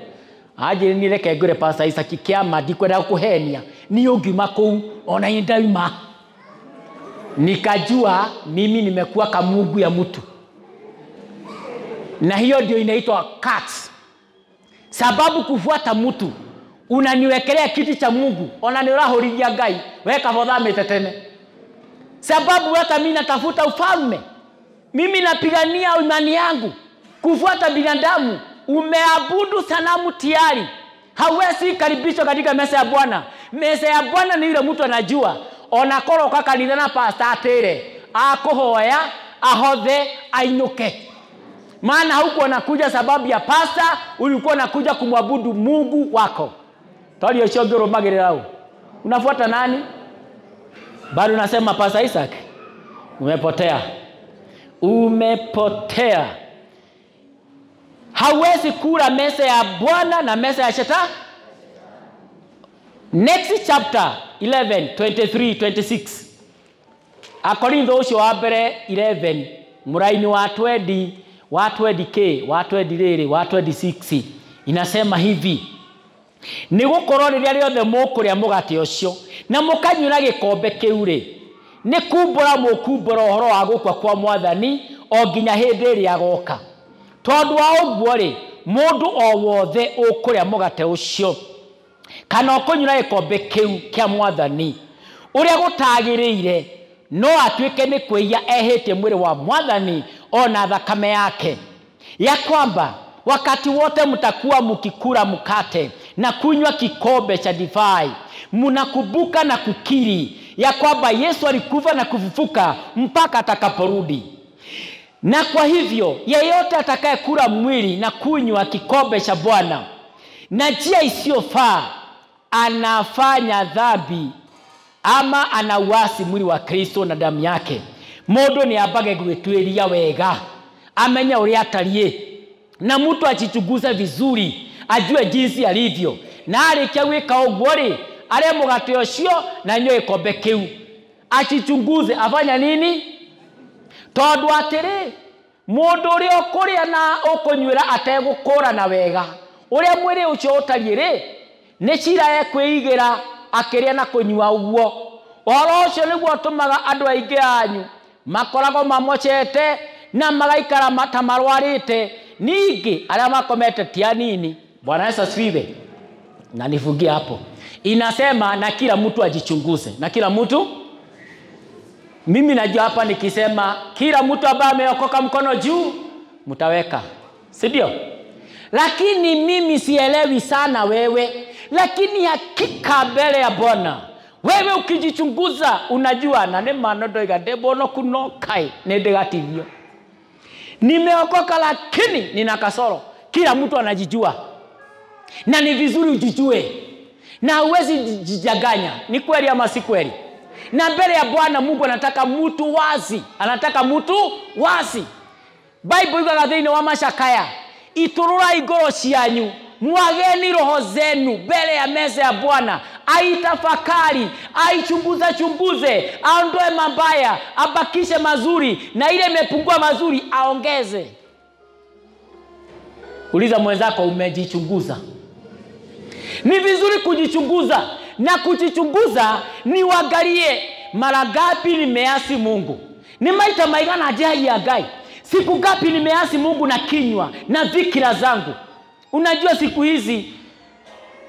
C: Aje nileke ngure pasa Isaki kiama ndikwenda kuhenia ni ungima kuu ona indaima. Nikajua mimi nimekuwa kamungu ya mtu, na hiyo ndio inaitwa cuts. Sababu kufuata mtu unaniwekelea kiti cha Mungu, ona ni urahorithia Ngai weka bodhamete tene. Sababu hata mimi natafuta ufalme, mimi napigania imani yangu. Kufuata binadamu umeabudu sanamu tayari, hawezi karibishwa katika meza ya Bwana. Meza ya Bwana ni yule mtu anajua ona koroka kanitha na pastor atere akuhoya ahothe ainuke. Maana huko unakuja sababu ya pastor, ulikuwa unakuja kumwabudu Mungu wako. Tolio shogoro magirao. Unafuata nani? Bado unasema Pastor Isaac? Umepotea. Umepotea. Hawezi kula meza ya Bwana na meza ya Shetani. Next chapter 11 23 26. Akorintho ucio wa mbere 11 muraini wa 20 wa 20k wa 20 wa 26 inasema hivi: ni gukorwo riria riothe mukuria mugate ucio na mukanyura gikombe kiu ri ni kumbura mukumbura uhoro wa gukwa kwa Mwathani o nginya hindi ria agoka. Tondu wa uguo ri mundu o wothe ukuria mugate ucio kana ukunyura gikombe kiu kia Mwathani uria gutagiriire no atuike ni kwiya ehete mwili wa Mwathani ona thakame yake, ya kwamba wakati wote mtakuwa mkikula mkate na kunywa kikombe cha divai mnakumbuka na kukiri ya kwamba Yesu alikufa na kufufuka mpaka atakaporudi. Na kwa hivyo yeyote atakayekula mwili na kunywa kikombe cha Bwana na njia isiyofaa anafanya dhambi ama anauasi mwili wa Kristo na damu yake. Mundu ni abage gwitwiria wega amenya uria atarie, na mtu ajichunguze vizuri ajue jinsi alivyo, na arikia gwika uguo ri are mugate ucio na nywe ikombe kiu ajichunguze afanya nini. Tondu atiri mundu uri okuria na ukunyura ategukura na wega uria mwiri ucio utarie ri ni cira ekwigira akiria na kunywa uguo. Oro ucio niguo tumaga andu aingi anyu makorago mamochete na magaikara matamarwarite, ningi aria makomete tia nini. Bwana Yesu asifiwe. Na nifungie hapo. Inasema na kila mtu ajichunguze. Na kila mtu, mimi najua hapa nikisema kila mtu ambaye ameokoka mkono juu mtaweka, si ndio? Lakini mimi sielewi sana wewe, lakini hakika mbele ya Bwana wewe ukijichunguza unajua na ne manodo igadebono kuno kai nedegativyo. Nimeokoka lakini nina kasoro. Kila mtu anajijua. Na ni vizuri ujijue. Na uwezi jijaganya. Ni kweli ama si kweli? Na mbele ya Bwana Mungu anataka mtu wazi. Anataka mtu wazi. Bible iko gathini wa mashakaya. Iturura igoro cianyu mwageni roho zenu mbele ya meza ya Bwana aitafakari, aichunguze, aondoe mabaya, abakishe mazuri, na ile imepungua mazuri aongeze. Uliza mwenzako, umejichunguza? Ni vizuri kujichunguza, na kujichunguza ni uangalie mara ngapi nimeasi Mungu. Ni maita maigana ajali ya gai. Siku ngapi nimeasi Mungu na kinywa na fikira zangu. Unajua siku hizi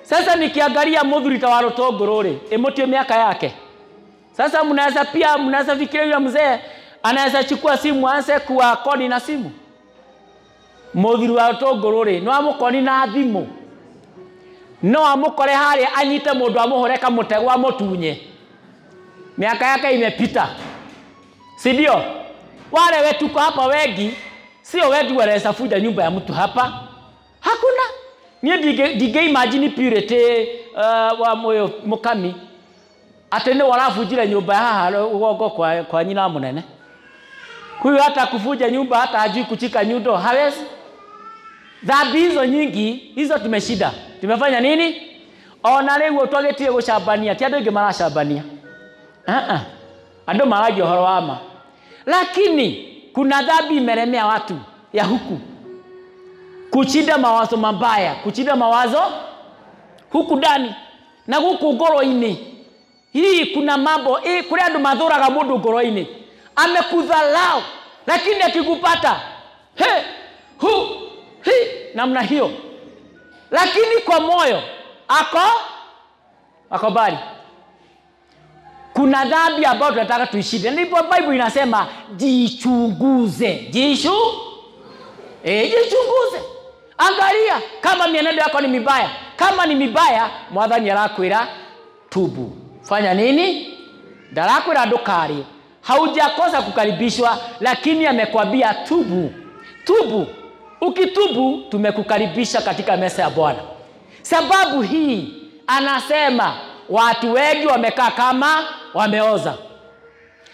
C: sasa nikiangalia Muthuri wa Rutongorore, emotio miaka yake. Sasa mnaweza fikiria yule mzee anaweza chukua simu aanze kuwa kodi na simu. Muthuri wa Rutongorore no amukoni na thimu. No amukore hali anyite mundu amuhoreka mutegwa mutunye. Miaka yake imepita. Si ndio? Wale wetu kwa hapa wengi sio wetu wanaweza fuja nyumba ya mtu hapa. Hakuna. Ni dige imagine purity wa moyo mukami. Atende wanafujira nyumba haha ugogo kwa nyina munene. Huyu hata kufuja nyumba hata hajui kuchika nyundo hawezi. Dhambi hizo nyingi hizo tumeshida. Tumefanya nini? Ona leo twagetie gucambania, ti andu ingi maracambania. Andu maragio horo wama. Lakini kuna dhambi imeremea watu ya huku. Kuchinda mawazo mabaya, kuchinda mawazo huku ndani na huku ngoro-ini. Hii kuna mambo kuna andu mathuraga mundu ngoro-ini. Amekudhalau, lakini akikupata namna hiyo. Lakini kwa moyo ako bali. Kuna dhambi ambayo tunataka tuishinde. Ndipo Bible inasema jichunguze. Jichunguze. Angalia kama mienendo yako ni mibaya. Kama ni mibaya, Mwathani arakwira tubu. Fanya nini? Ndarakwira ndukari. Haujakosa kukaribishwa, lakini amekwambia tubu. Tubu. Ukitubu tumekukaribisha katika meza ya Bwana. Sababu hii anasema watu wengi wamekaa kama wameoza.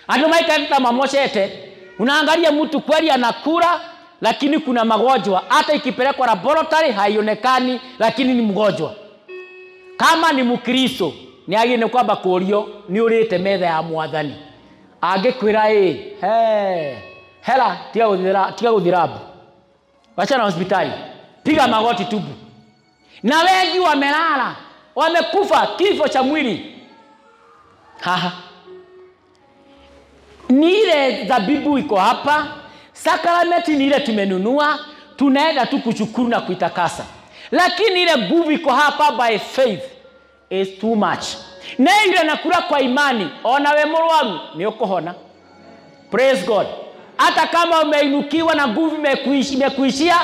C: Ando maikata mamoshete. Unaangalia mtu kweli anakula, lakini kuna magonjwa. Hata ikipelekwa laboratory haionekani, lakini ni mgonjwa. Kama ni Mkristo, ni agene kwamba kurio ni urite metha ya Mwathani. Angekwira hela tiga guthirabu. Wacha na hospitali. Piga magoti tubu. Na wengi wamelala, wamekufa kifo cha mwili. Ni ile dhabibu iko hapa, sakramenti ni ile tumenunua, tunaenda tu kushukuru na kuitakasa. Lakini ile nguvu iko hapa by faith is too much. Na ile nakula kwa imani, ona we murwaru ni ukohona. Praise God. Hata kama umeinukiwa na nguvu imekuishia,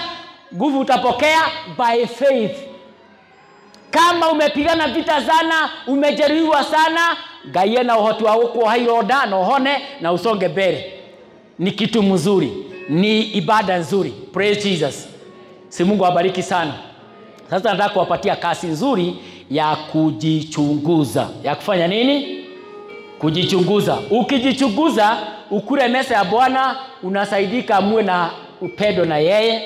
C: nguvu utapokea by faith. Kama umepigana vita sana, umejeruhiwa sana, Ngai na uhoti wa kuoha ironda na uhone na usonge mbele. Ni kitu mzuri, ni ibada nzuri. Praise Jesus. Si Mungu awabariki sana. Sasa nataka kuwapatia kasi nzuri ya kujichunguza. Ya kufanya nini? Kujichunguza. Ukijichunguza, ukule meza ya Bwana, unasaidika muwe na upendo na yeye.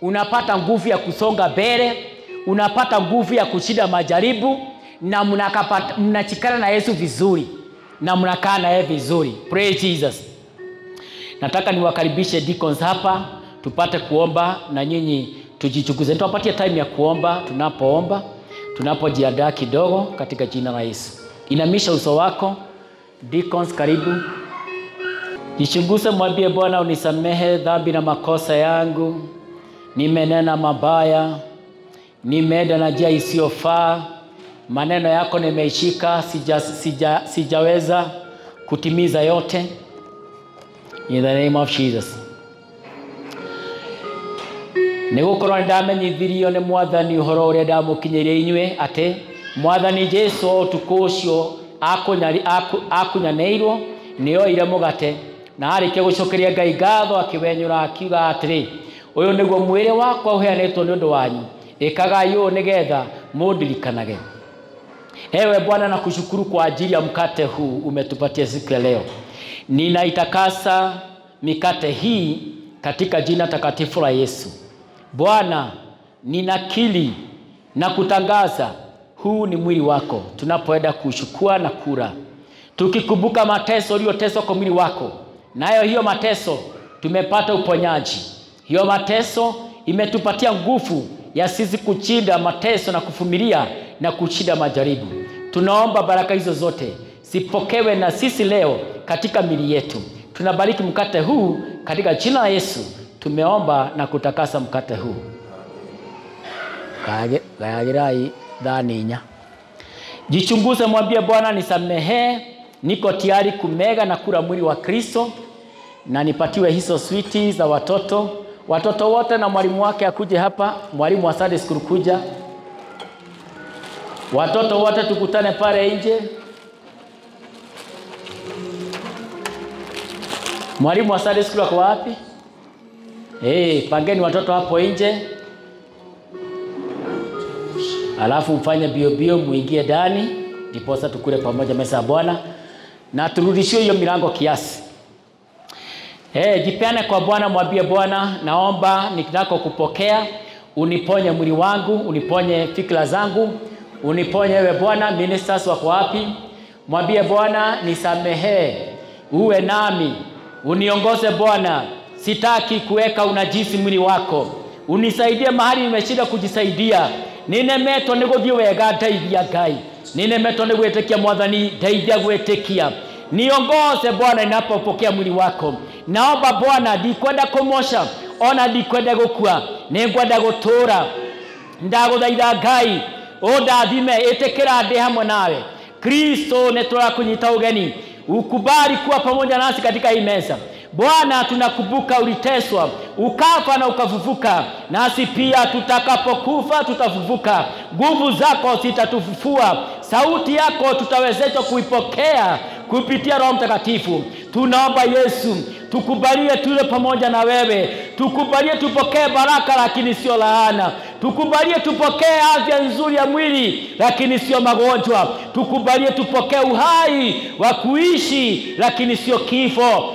C: Unapata nguvu ya kusonga mbele, unapata nguvu ya kushinda majaribu, na mnachikana na Yesu vizuri, na mnakaa na yeye vizuri. Praise Jesus. Nataka niwakaribishe deacons hapa tupate kuomba na nyinyi tujichunguze. Nitawapatia time ya kuomba tunapojiandaa kidogo katika jina la Yesu. Inamisha uso wako. Deacons karibu. Jichunguze, mwambie Bwana, unisamehe dhambi na makosa yangu. Nimenena mabaya, nimeenda na njia isiyofaa, maneno yako nimeishika, sijaweza kutimiza yote. In the name of Jesus. Nigukorwo ndamenyithirio ni Mwathani uhoro uria ndamukinyirie inywe ate Mwathani Jesu utuku ucio akunyaneirwo nioire mugate na arike gucokeria Ngai ngatho akiwenyura akiuga atiri uyu niguo mwiri wakwa uheanetwo ni undu wanyu, ikagai uu nigetha mundirikanage. Ewe Bwana, nakushukuru kwa ajili ya mkate huu umetupatia siku ya leo. Ninaitakasa mikate hii katika jina takatifu la Yesu. Bwana, ninakiri na kutangaza huu ni mwili wako tunapoenda kuchukua na kula. Tukikumbuka mateso uliyoteswa kwa mwili wako, nayo hiyo mateso tumepata uponyaji. Hiyo mateso imetupatia nguvu ya sisi kushinda mateso na kuvumilia na kushinda majaribu. Tunaomba baraka hizo zote zipokewe na sisi leo katika miili yetu. Tunabariki mkate huu katika jina la Yesu. Tumeomba na kutakasa mkate huu. Gayagirai dhaninya. Jichunguze, mwambie Bwana, nisamehe, niko tayari kumega na kula mwili wa Kristo, na nipatiwe hizo switi za watoto. Watoto wote na mwalimu wake akuje hapa, mwalimu wa Sunday school kuja. Watoto wote tukutane pale nje. Mwalimu wa Sunday school ako wapi? Pangeni watoto hapo nje. Alafu mfanye bio muingie ndani, ndiposa tukule pamoja meza ya Bwana na turudishie hiyo milango kiasi. Jipeane kwa Bwana, mwambie Bwana, naomba nikitaka kupokea uniponye mwili wangu, uniponye fikra zangu, uniponye wewe Bwana. Ministers wako wapi? Mwambie Bwana, nisamehe, uwe nami, uniongoze Bwana. Sitaki kuweka unajisi mwili wako. Unisaidie mahali nimeshinda kujisaidia. Ninemetwo nĩ gũthiĩ wega, ndeithia Ngai. Ninemetwo nĩ gwĩtĩkia Mwathani, ndeithia gwĩtĩkia. Niongoze Bwana ninapopokea mwili wako. Naomba Bwana, ndikwenda kumosha, ona ndikwenda gukua, nĩngwenda gũtũra. Ndagũthaitha Ngai, ndathime, ĩtĩkĩra ndĩ hamwe nawe. Kristo, nĩtũrakunyita ũgeni. Ukubali kuwa pamoja nasi katika hii meza. Bwana, tunakumbuka uliteswa, ukafa na ukafufuka. Nasi pia tutakapokufa tutafufuka. Nguvu zako zitatufufua. Sauti yako tutawezeshwa kuipokea kupitia Roho Mtakatifu. Tunaomba Yesu, tukubalie tule pamoja na wewe. Tukubalie tupokee baraka lakini sio laana. Tukubalie tupokee afya nzuri ya mwili lakini sio magonjwa. Tukubalie tupokee uhai wa kuishi lakini sio kifo.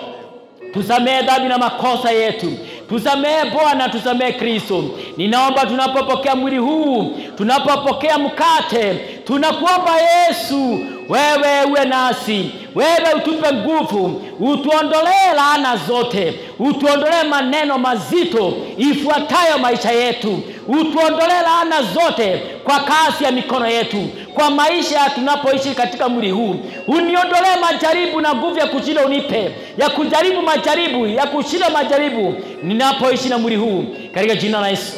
C: Tusamehe dhambi na makosa yetu. Tusamehe Bwana, tusamehe Kristo. Ninaomba tunapopokea mwili huu, tunapopokea mkate, tunakuomba Yesu, wewe uwe nasi. Wewe utupe nguvu, utuondolee laana zote, utuondolee maneno mazito ifuatayo maisha yetu, utuondolee laana zote kwa kazi ya mikono yetu, kwa maisha tunapoishi katika mwili huu. Uniondolee majaribu na nguvu ya kushinda unipe, ya kujaribu majaribu, ya kushinda majaribu ninapoishi na mwili huu, katika jina la Yesu.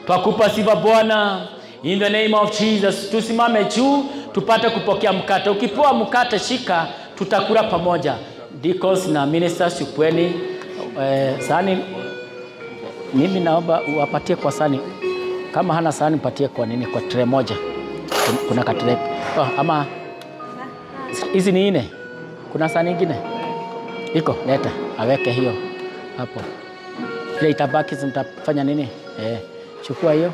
C: Twakupa sifa Bwana, in the name of Jesus. Tusimame juu tupate kupokea mkate. Ukipoa mkate shika, tutakula pamoja. Deacons na ministers chukweni sahani. Mimi naomba uwapatie kwa sahani. Kama hana sahani patie kwa nini, kwa tray moja. Kuna katray. Ama hizi ni nne. Kuna sahani nyingine? Iko, leta. Aweke hiyo hapo. Ile itabaki mtafanya nini? Chukua hiyo.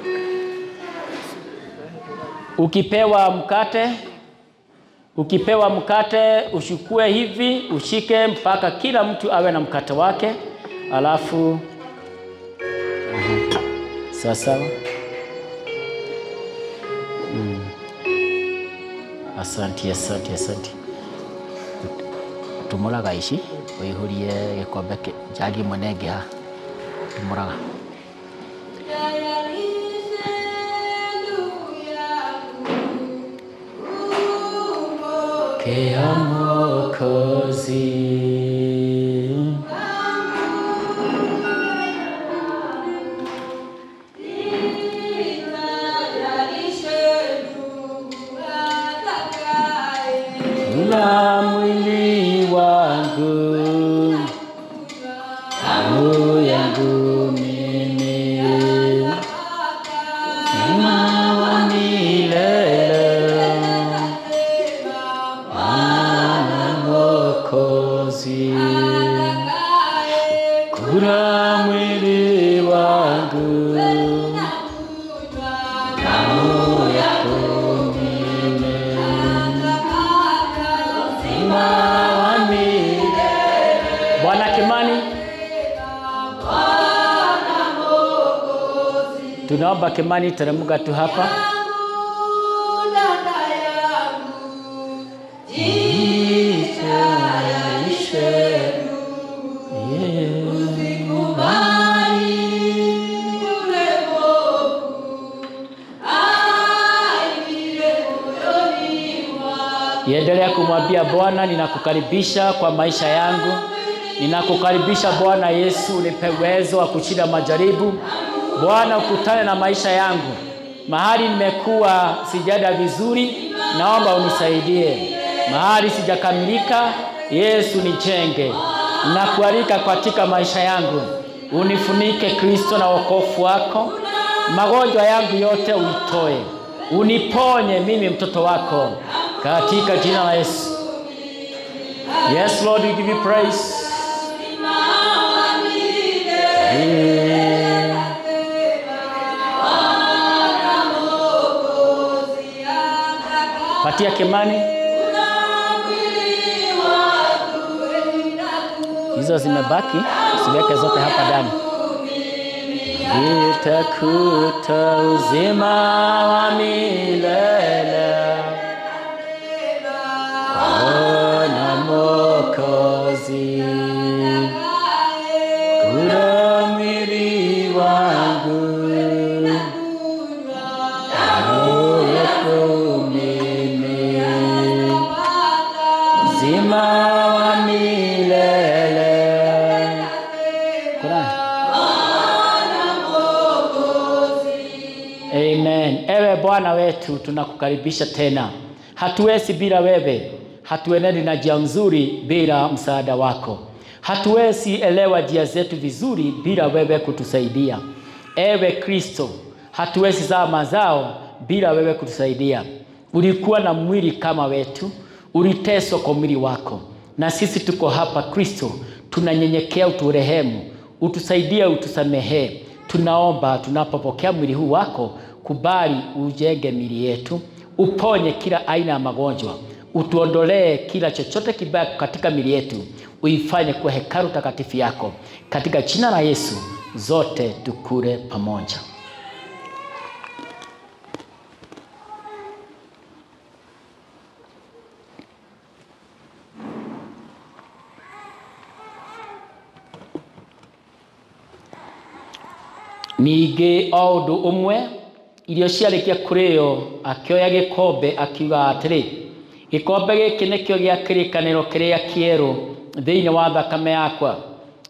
C: Ukipewa mkate ushukue hivi, ushike mpaka kila mtu awe na mkate wake. Alafu sasa asante. Tumuraga ici uihurie gikombe jagi mwenenge ha. Tumuraga ke amokozi na mwili wangu damu yangu mimi na wa milele Bwana Mwokozi. Kula mwili wangu damu yako mimi Bwana Kimani, tunaomba Kimani, teremka tu hapa. Iendelea kumwambia Bwana, ninakukaribisha kwa maisha yangu. Ninakukaribisha Bwana Yesu, unipe uwezo wa kushinda majaribu. Bwana, ukutane na maisha yangu. Mahali nimekuwa sijada vizuri, naomba unisaidie. Mahali sijakamilika, Yesu nijenge. Nakualika katika maisha yangu. Unifunike Kristo na wokovu wako. Magonjwa yangu yote uitoe. Uniponye mimi mtoto wako katika jina la Yesu. Yes Lord, we give you praise. Patia Kimani. Hizo zimebaki, siweke zote hapa ndani. Nitakuta uzima wa milele. Bwana Mwokozi, kura mwili wangu. Uzima wa milele. Amen. Ewe Bwana wetu, tunakukaribisha tena. Hatuwezi bila wewe. Hatuenendi na njia nzuri bila msaada wako. Hatuwezi elewa njia zetu vizuri bila wewe kutusaidia. Ewe Kristo, hatuwezi zaa mazao bila wewe kutusaidia. Ulikuwa na mwili kama wetu, uliteswa kwa mwili wako. Na sisi tuko hapa Kristo, tunanyenyekea, uturehemu, utusaidie, utusamehe. Tunaomba tunapopokea mwili huu wako, kubali ujenge miili yetu, uponye kila aina ya magonjwa, utuondolee kila chochote kibaya katika miili yetu, uifanye kuwa hekalu takatifu yako. Katika jina la Yesu, zote tukure pamoja. Nige audu umwe irio ciarikia kurio akioya gikombe akiuga atiri, gikombe giki nikio gia kirikaniro kiria kieru thiini wa thakame yakwa,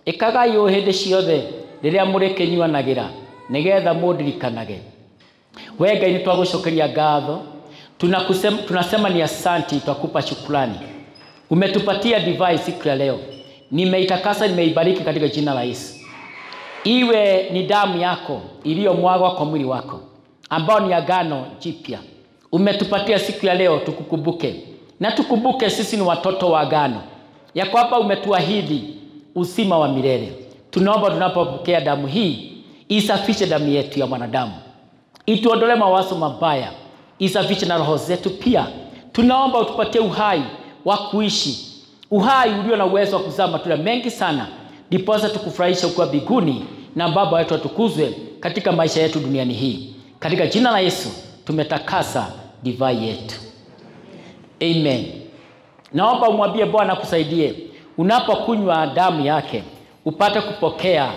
C: ikagai o hindi ciothe riria muri kinyuanagira nigetha mundirikanage. We Ngai, nitwagucokeria ngatho, tunasema ni asanti, twakupa shukrani. Umetupatia divai siku ya leo, nimeitakasa, nimeibariki katika jina la Yesu. Iwe ni damu yako iliyomwagwa kwa mwili wako, ambao ni agano jipya. Umetupatia siku ya leo tukukumbuke. Na tukumbuke sisi ni watoto wa agano, ya kwamba umetuahidi uzima wa milele. Tunaomba tunapopokea damu hii, isafishe damu yetu ya mwanadamu, ituondolee mawazo mabaya, isafishe na roho zetu pia. Tunaomba utupatie uhai wa kuishi, uhai ulio na uwezo wa kuzaa matunda mengi sana, ndiposa tukufurahisha ukiwa mbinguni, na Baba wetu atukuzwe katika maisha yetu duniani hii. Katika jina la Yesu tumetakasa divai yetu. Amen. Naomba umwambie Bwana akusaidie, unapokunywa damu yake upate kupokea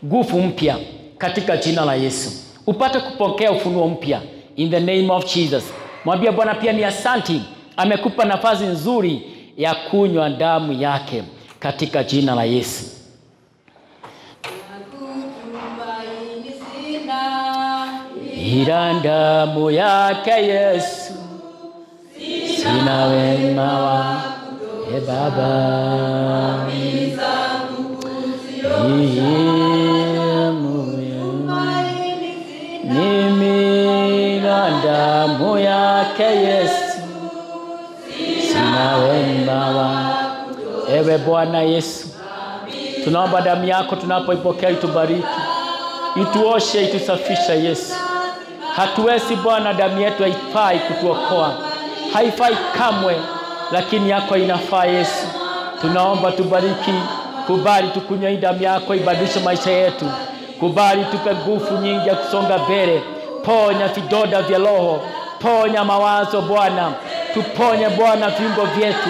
C: nguvu mpya katika jina la Yesu. Upate kupokea ufunuo mpya in the name of Jesus. Mwambie Bwana pia ni asanti, amekupa nafasi nzuri ya kunywa damu yake katika jina la Yesu. Ila damu yake Yesu, sina wema wa Baba. Mimi na damu yake Yesu, sina wema wa. Ewe Bwana Yesu, tunaomba damu yako tunapoipokea itubariki, ituoshe, itusafisha Yesu. Hatuwezi Bwana, damu yetu haifai kutuokoa, haifai kamwe, lakini yako inafaa Yesu. Tunaomba tubariki, kubali tukunywe damu yako, ibadilishe maisha yetu. Kubali tupe nguvu nyingi ya kusonga mbele. Ponya vidonda vya roho, ponya mawazo Bwana, tuponye Bwana viungo vyetu,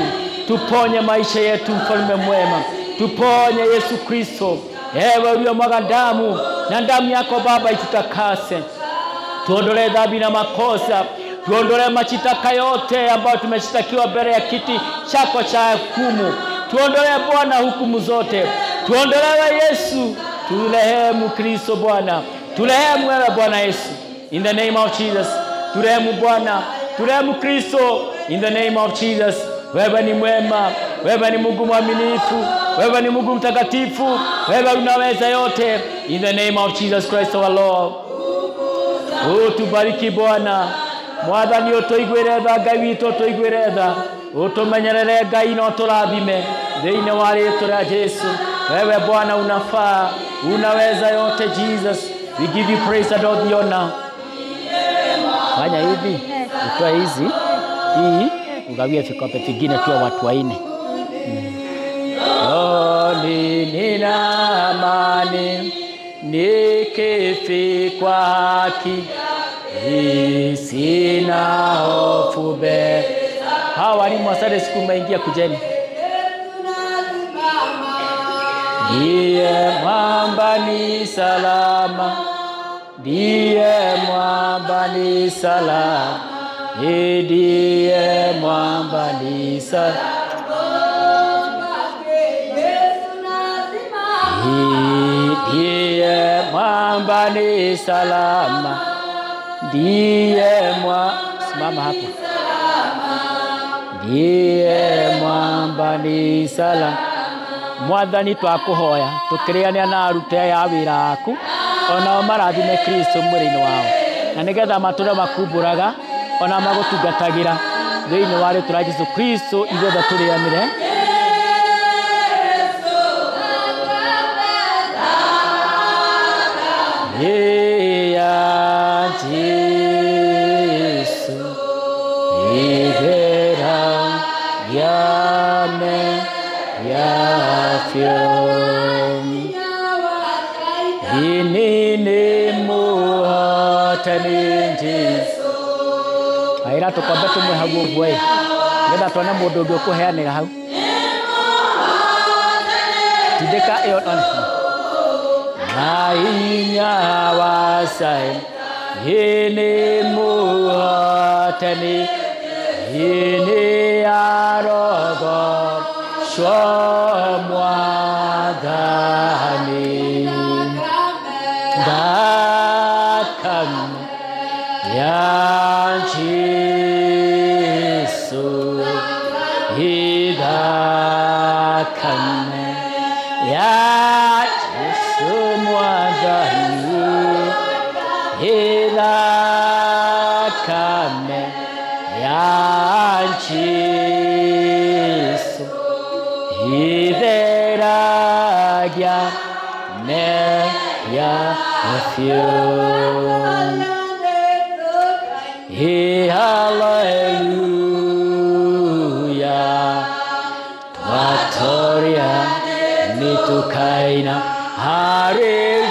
C: tuponye maisha yetu mfalme mwema, tuponye Yesu Kristo. Ewe uliyomwaga damu, na damu yako Baba itutakase, tuondolee dhambi na makosa, Tuondolee mashitaka yote ambayo tumeshitakiwa mbele ya kiti chako cha hukumu. Tuondolee Bwana hukumu zote. Tuondolee Yesu. Turehemu Kristo Bwana. Turehemu wewe Bwana Yesu. In the name of Jesus. Turehemu Bwana. Turehemu Kristo. In the name of Jesus. Wewe ni mwema. Wewe ni Mungu mwaminifu. Wewe ni Mungu mtakatifu. Wewe unaweza yote. In the name of Jesus Christ our Lord. Tubariki Bwana. Mwathani utoigwire tha Ngai witu utoigwire tha. Utumenyerere Ngai no turathime. Thĩinĩ wa rĩĩtwa rĩa Jesu. Wewe Bwana unafaa. Unaweza yote Jesus. We give you praise and all the honor. Fanya hivi. Utoa hizi. Hii ugawie vikombe vingine tu watu waine. Nina amani nikifikwa haki. Sina hofu mbele. Hawa walimu wa Sunday school maingia kujeni. Ndiye mwamba ni salama. Ndiye mwamba ni salama. Ndiye mwamba ni salama. Ndiye mwamba ni salama. Ndiye simama hapo. Ndiye mwamba ni salama. Mwathani twakuhoya tukiriania na arute ya wira aku ona marathime Kristo mwiri-ini wao na nigetha mature makumburaga ona magutungatagira thĩinĩ wa rĩĩtwa rĩa Jesu Kristo ithuothe tũrĩanĩre. Jesu idera yame yafyo inini muhatani Jesu aira tukombe tumwe haguo bwe ngetha tuone mundu ungi ukuheanira hau tindika iyo Ainya wasai ini muhatani ini arogo shomwadhani dakam ya Jesu hidakam ya kame ya Jesu ideragia me ya afyo hallelujah twatoria nitukaina hallelujah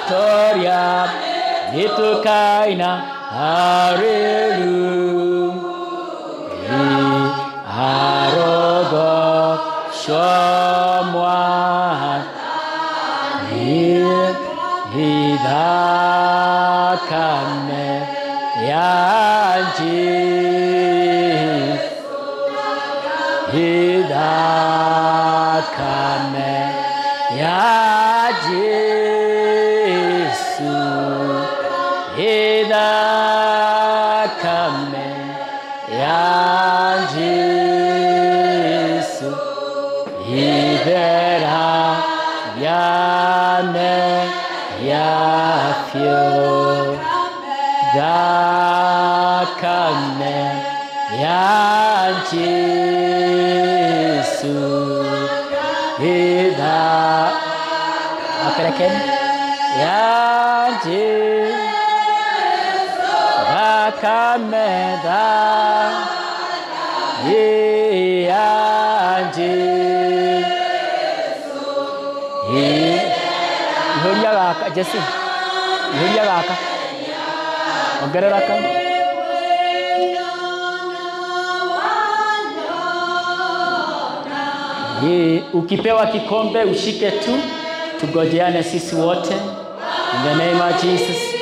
C: Toria itukaina hallelujah arogo shomwa hidakame yanji hidakame yaji Hidakame ya Jesu hidera yame yafyo dakame ya Jesu hidakame ya Jesu Kameda Yeanji Ihuria gaka Jesse Ihuria gaka ongerera ka ukipewa kikombe ushike tu tugojeane sisi wote In the name of Jesus.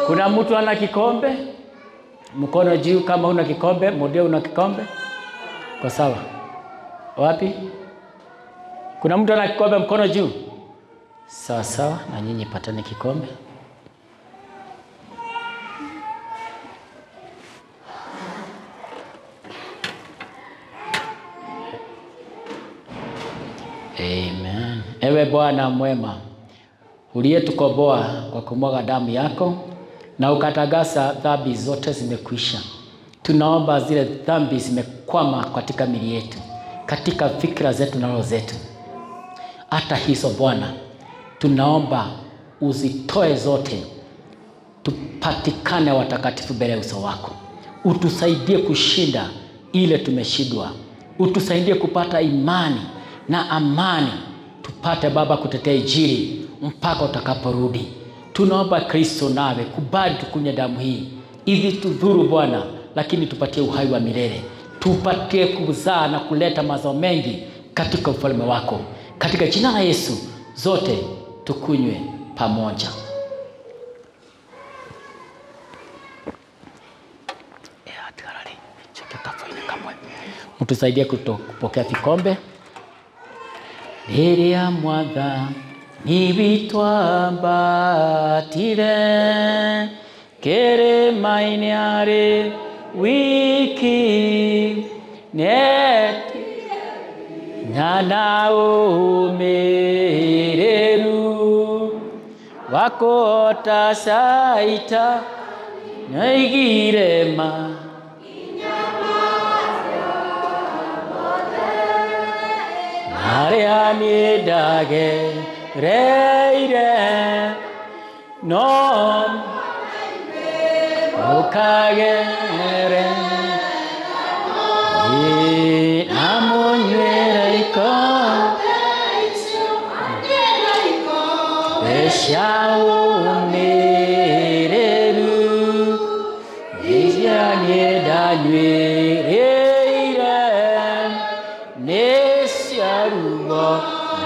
C: Kuna mtu ana kikombe? Mkono juu kama una kikombe, mmoja una kikombe. Kwa sawa. Wapi? Kuna mtu ana kikombe, mkono juu? Sawa sawa, na nyinyi patane kikombe. Amen. Ewe Bwana mwema, uliyetukomboa kwa kumwaga damu yako na ukatagasa dhambi zote zimekwisha. Tunaomba zile dhambi zimekwama katika miili yetu, katika fikra zetu na roho zetu. Hata hizo Bwana, tunaomba uzitoe zote, tupatikane watakatifu mbele ya uso wako. Utusaidie kushinda ile tumeshindwa. Utusaidie kupata imani na amani, tupate Baba kutetea Injili mpaka utakaporudi. Tunaomba Kristo nawe kubali tukunywe damu hii ili tudhuru Bwana, lakini tupatie uhai wa milele. Tupatie kuzaa na kuleta mazao mengi katika ufalme wako. Katika jina la Yesu zote tukunywe pamoja. Mtusaidie kupokea vikombe. Eria mwadha nibitwa batire kere mainyare wiki net nyana umereru wakota saita naigirema Ariani dage reire nom okagere e amonyereiko eshaunireru isiani danyere Nesiarugo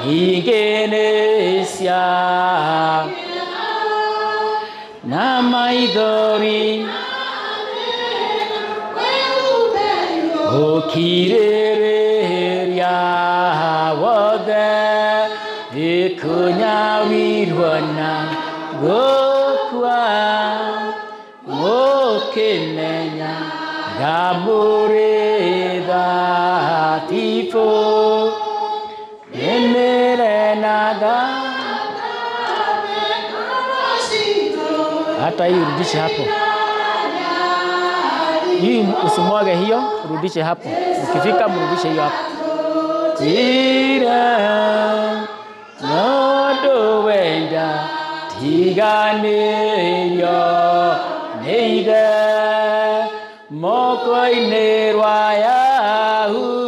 C: Nigenesia Namaidori Okireria wothe ikunyawirwo na gukua mukimenya gamurida tifo emerenaga. Hata hii rudishe hapo. Hii usimwage hiyo, rudishe hapo. Ukifika mrudishe hiyo hapo. Tira nodo wenda tiganiryo neide moko inerwa Yahudi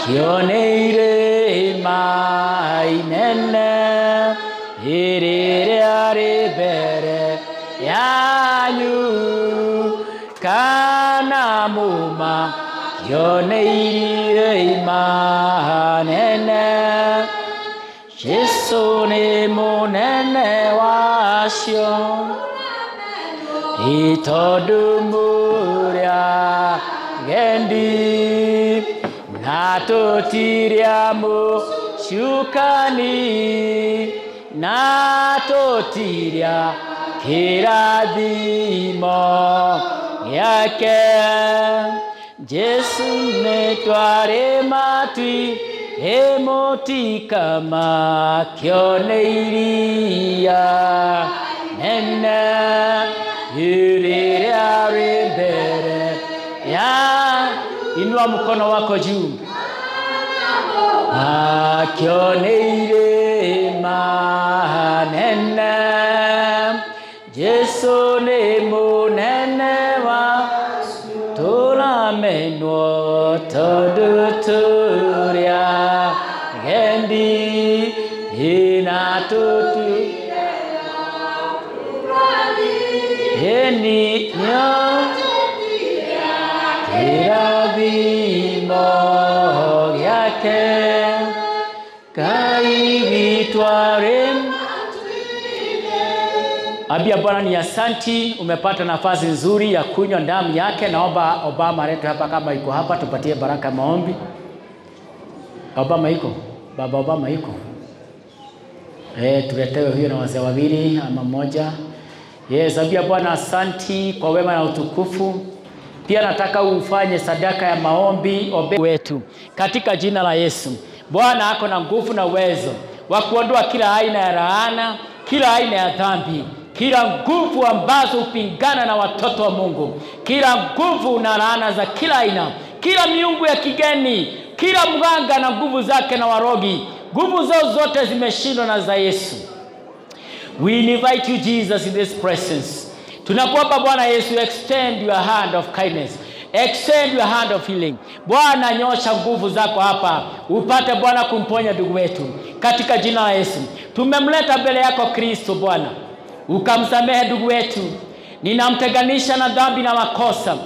C: kioneire mainene irire aribere yanyu kana muma kioneire imanene Yesu ni munene wasyo itodumuria gendi natotiria mushukani natotiria kirathimo yake Jesu netware matwi emotikama kioneiria nene yurire arembere ya inua mkono wako juu kioneire manene Jesu ni munene wa turamenwo toduturia gendi inatutu heni nyo kiravimo yake kaivitwarem. Abia Bwana ni asanti, umepata nafasi nzuri ya kunywa damu yake. Naomba Obama alete hapa, kama yuko hapa tupatie baraka maombi. Obama yuko? Baba Obama yuko? Tuletewe huyo na wazee wawili ama mmoja. Yes, Abia Bwana asanti kwa wema na utukufu. Pia nataka ufanye sadaka ya maombi wetu katika jina la Yesu. Bwana ako na nguvu na uwezo wa kuondoa kila aina ya laana, kila aina ya dhambi, kila nguvu ambazo upingana na watoto wa Mungu, kila nguvu na laana za kila aina, kila miungu ya kigeni, kila mganga na nguvu zake na warogi, nguvu zao zote zimeshindwa na za Yesu. We invite you Jesus in this presence. Tunakuomba Bwana Yesu, extend your hand of kindness. Extend your hand of healing. Bwana nyosha nguvu zako hapa. Upate Bwana kumponya ndugu wetu. Katika jina la Yesu. Tumemleta mbele yako Kristo Bwana. Ukamsamehe ndugu wetu. Ninamtenganisha na dhambi na makosa.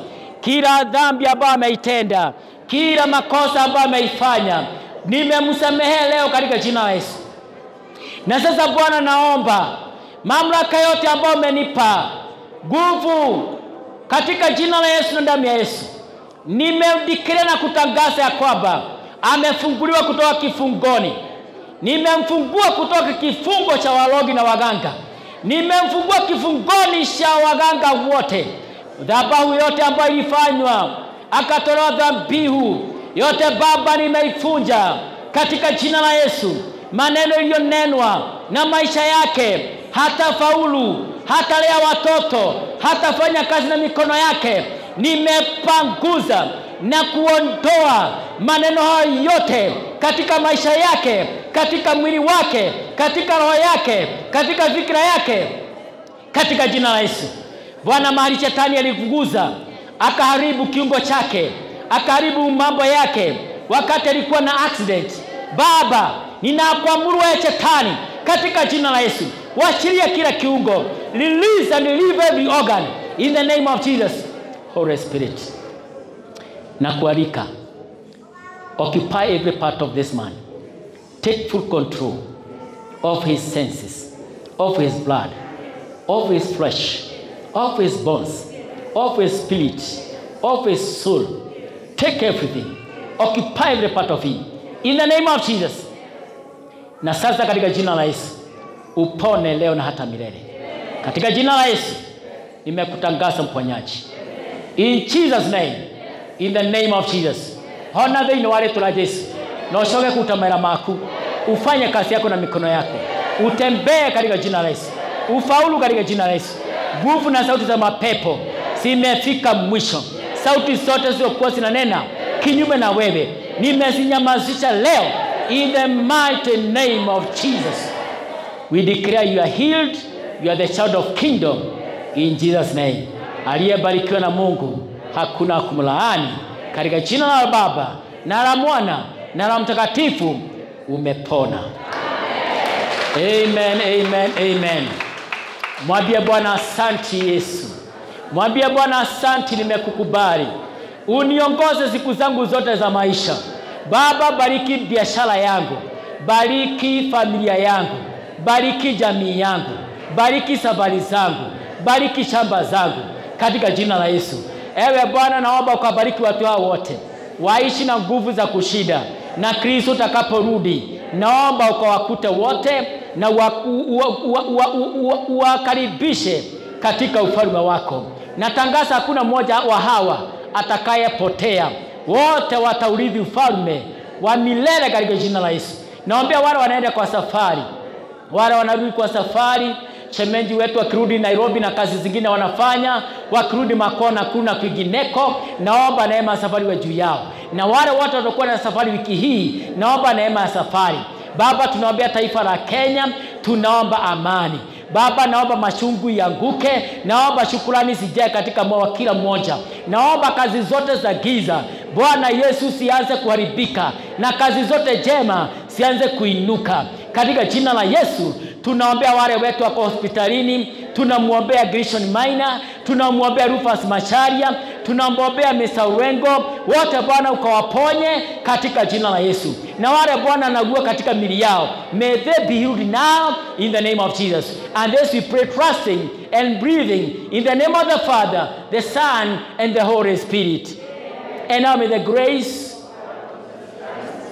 C: Kila dhambi ambayo ameitenda, kila makosa ambayo ameifanya, nimemsamehe leo katika jina la Yesu. Na sasa Bwana naomba mamlaka yote ambayo umenipa, nguvu katika jina la Yesu na damu ya Yesu, nimemdeclare na kutangaza ya kwamba amefunguliwa kutoka kifungoni. Nimemfungua kutoka kifungo cha walogi na waganga. Nimemfungua kifungoni cha waganga wote. Dhabahu yote ambayo ilifanywa akatolewa dhabihu yote Baba nimeifunja katika jina la Yesu. Maneno iliyonenwa na maisha yake, hata faulu, hata lea watoto, hata fanya kazi na mikono yake, nimepanguza na kuondoa maneno hayo yote katika maisha yake, katika mwili wake, katika roho yake, katika fikra yake, katika jina la Yesu. Bwana, mahali shetani alifuguza, akaharibu kiungo chake, akaharibu mambo yake wakati alikuwa na accident, Baba, ninakuamuru wewe shetani katika jina la Yesu, waachilia kila kiungo, release and relieve every organ in the name of Jesus. Holy Spirit, nakualika, occupy every part of this man. Take full control of his senses, of his blood, of his flesh, of his bones, of his spirit, of his soul. Take everything Occupy every part of him. In the name of Jesus. Na sasa katika jina la Yesu, upone leo na hata milele. Katika jina la Yesu, nimekutangaza mponyaji. In Jesus name. In the name of Jesus. Hona thĩinĩ wa rĩĩtwa rĩa Yesu. Na ucoke kutamera maku. Ufanye kazi yako na mikono yako. Utembee katika jina la Yesu. Ufaulu katika jina la Yesu. Nguvu na sauti za mapepo zimefika mwisho. Sauti zote zilizokuwa zinanena kinyume na wewe nimezinyamazisha leo. In the mighty name of Jesus. We declare you are healed. You are the child of kingdom. In Jesus name. Aliyebarikiwa na Mungu hakuna kumlaani. Katika jina la Baba na la Mwana na la Mtakatifu umepona. Amen, amen, amen. Mwambie Bwana asante Yesu. Mwambie Bwana asante, nimekukubali. Uniongoze siku zangu zote za maisha. Baba, bariki biashara yangu. Bariki familia yangu. Bariki jamii yangu. Bariki safari zangu. Bariki shamba zangu. Katika jina la Yesu. Ewe Bwana, naomba ukabariki watu hao wote. Waishi na nguvu za kushinda. Na Kristo utakaporudi, naomba ukawakute wote na wakaribishe katika ufalme wako. Natangaza hakuna mmoja wa hawa atakayepotea. Wote wataurithi ufalme wa milele katika jina la Yesu. Naomba wale wanaenda kwa safari, wale wanarudi kwa safari, shemeji wetu wakirudi Nairobi na kazi zingine wanafanya, wakirudi Makona kuna kwingineko, naomba neema ya safari wa juu yao. Na wale watu watakuwa na safari wiki hii, naomba neema ya safari. Baba, tunaombea taifa la Kenya, tunaomba amani. Baba, naomba machungu yanguke, naomba shukrani zijae katika moyo wa kila mmoja. Naomba kazi zote za giza, Bwana Yesu, sianze kuharibika, na kazi zote jema sianze kuinuka. Katika jina la Yesu, tunaombea wale wetu wako hospitalini, tunamuombea Grishon Maina, tunamuombea Rufus Macharia, tunamuombea Mesa Urengo, wote Bwana ukawaponye katika jina la Yesu. Na wale Bwana anaugua katika mili yao, may they be healed now in the name of Jesus. And as we pray, trusting and breathing in the name of the Father, the Son, and the Holy Spirit. And now may the grace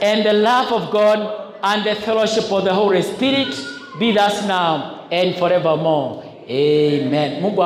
C: and the love of God and the fellowship of the Holy Spirit be with us now and forevermore. Amen. Mungu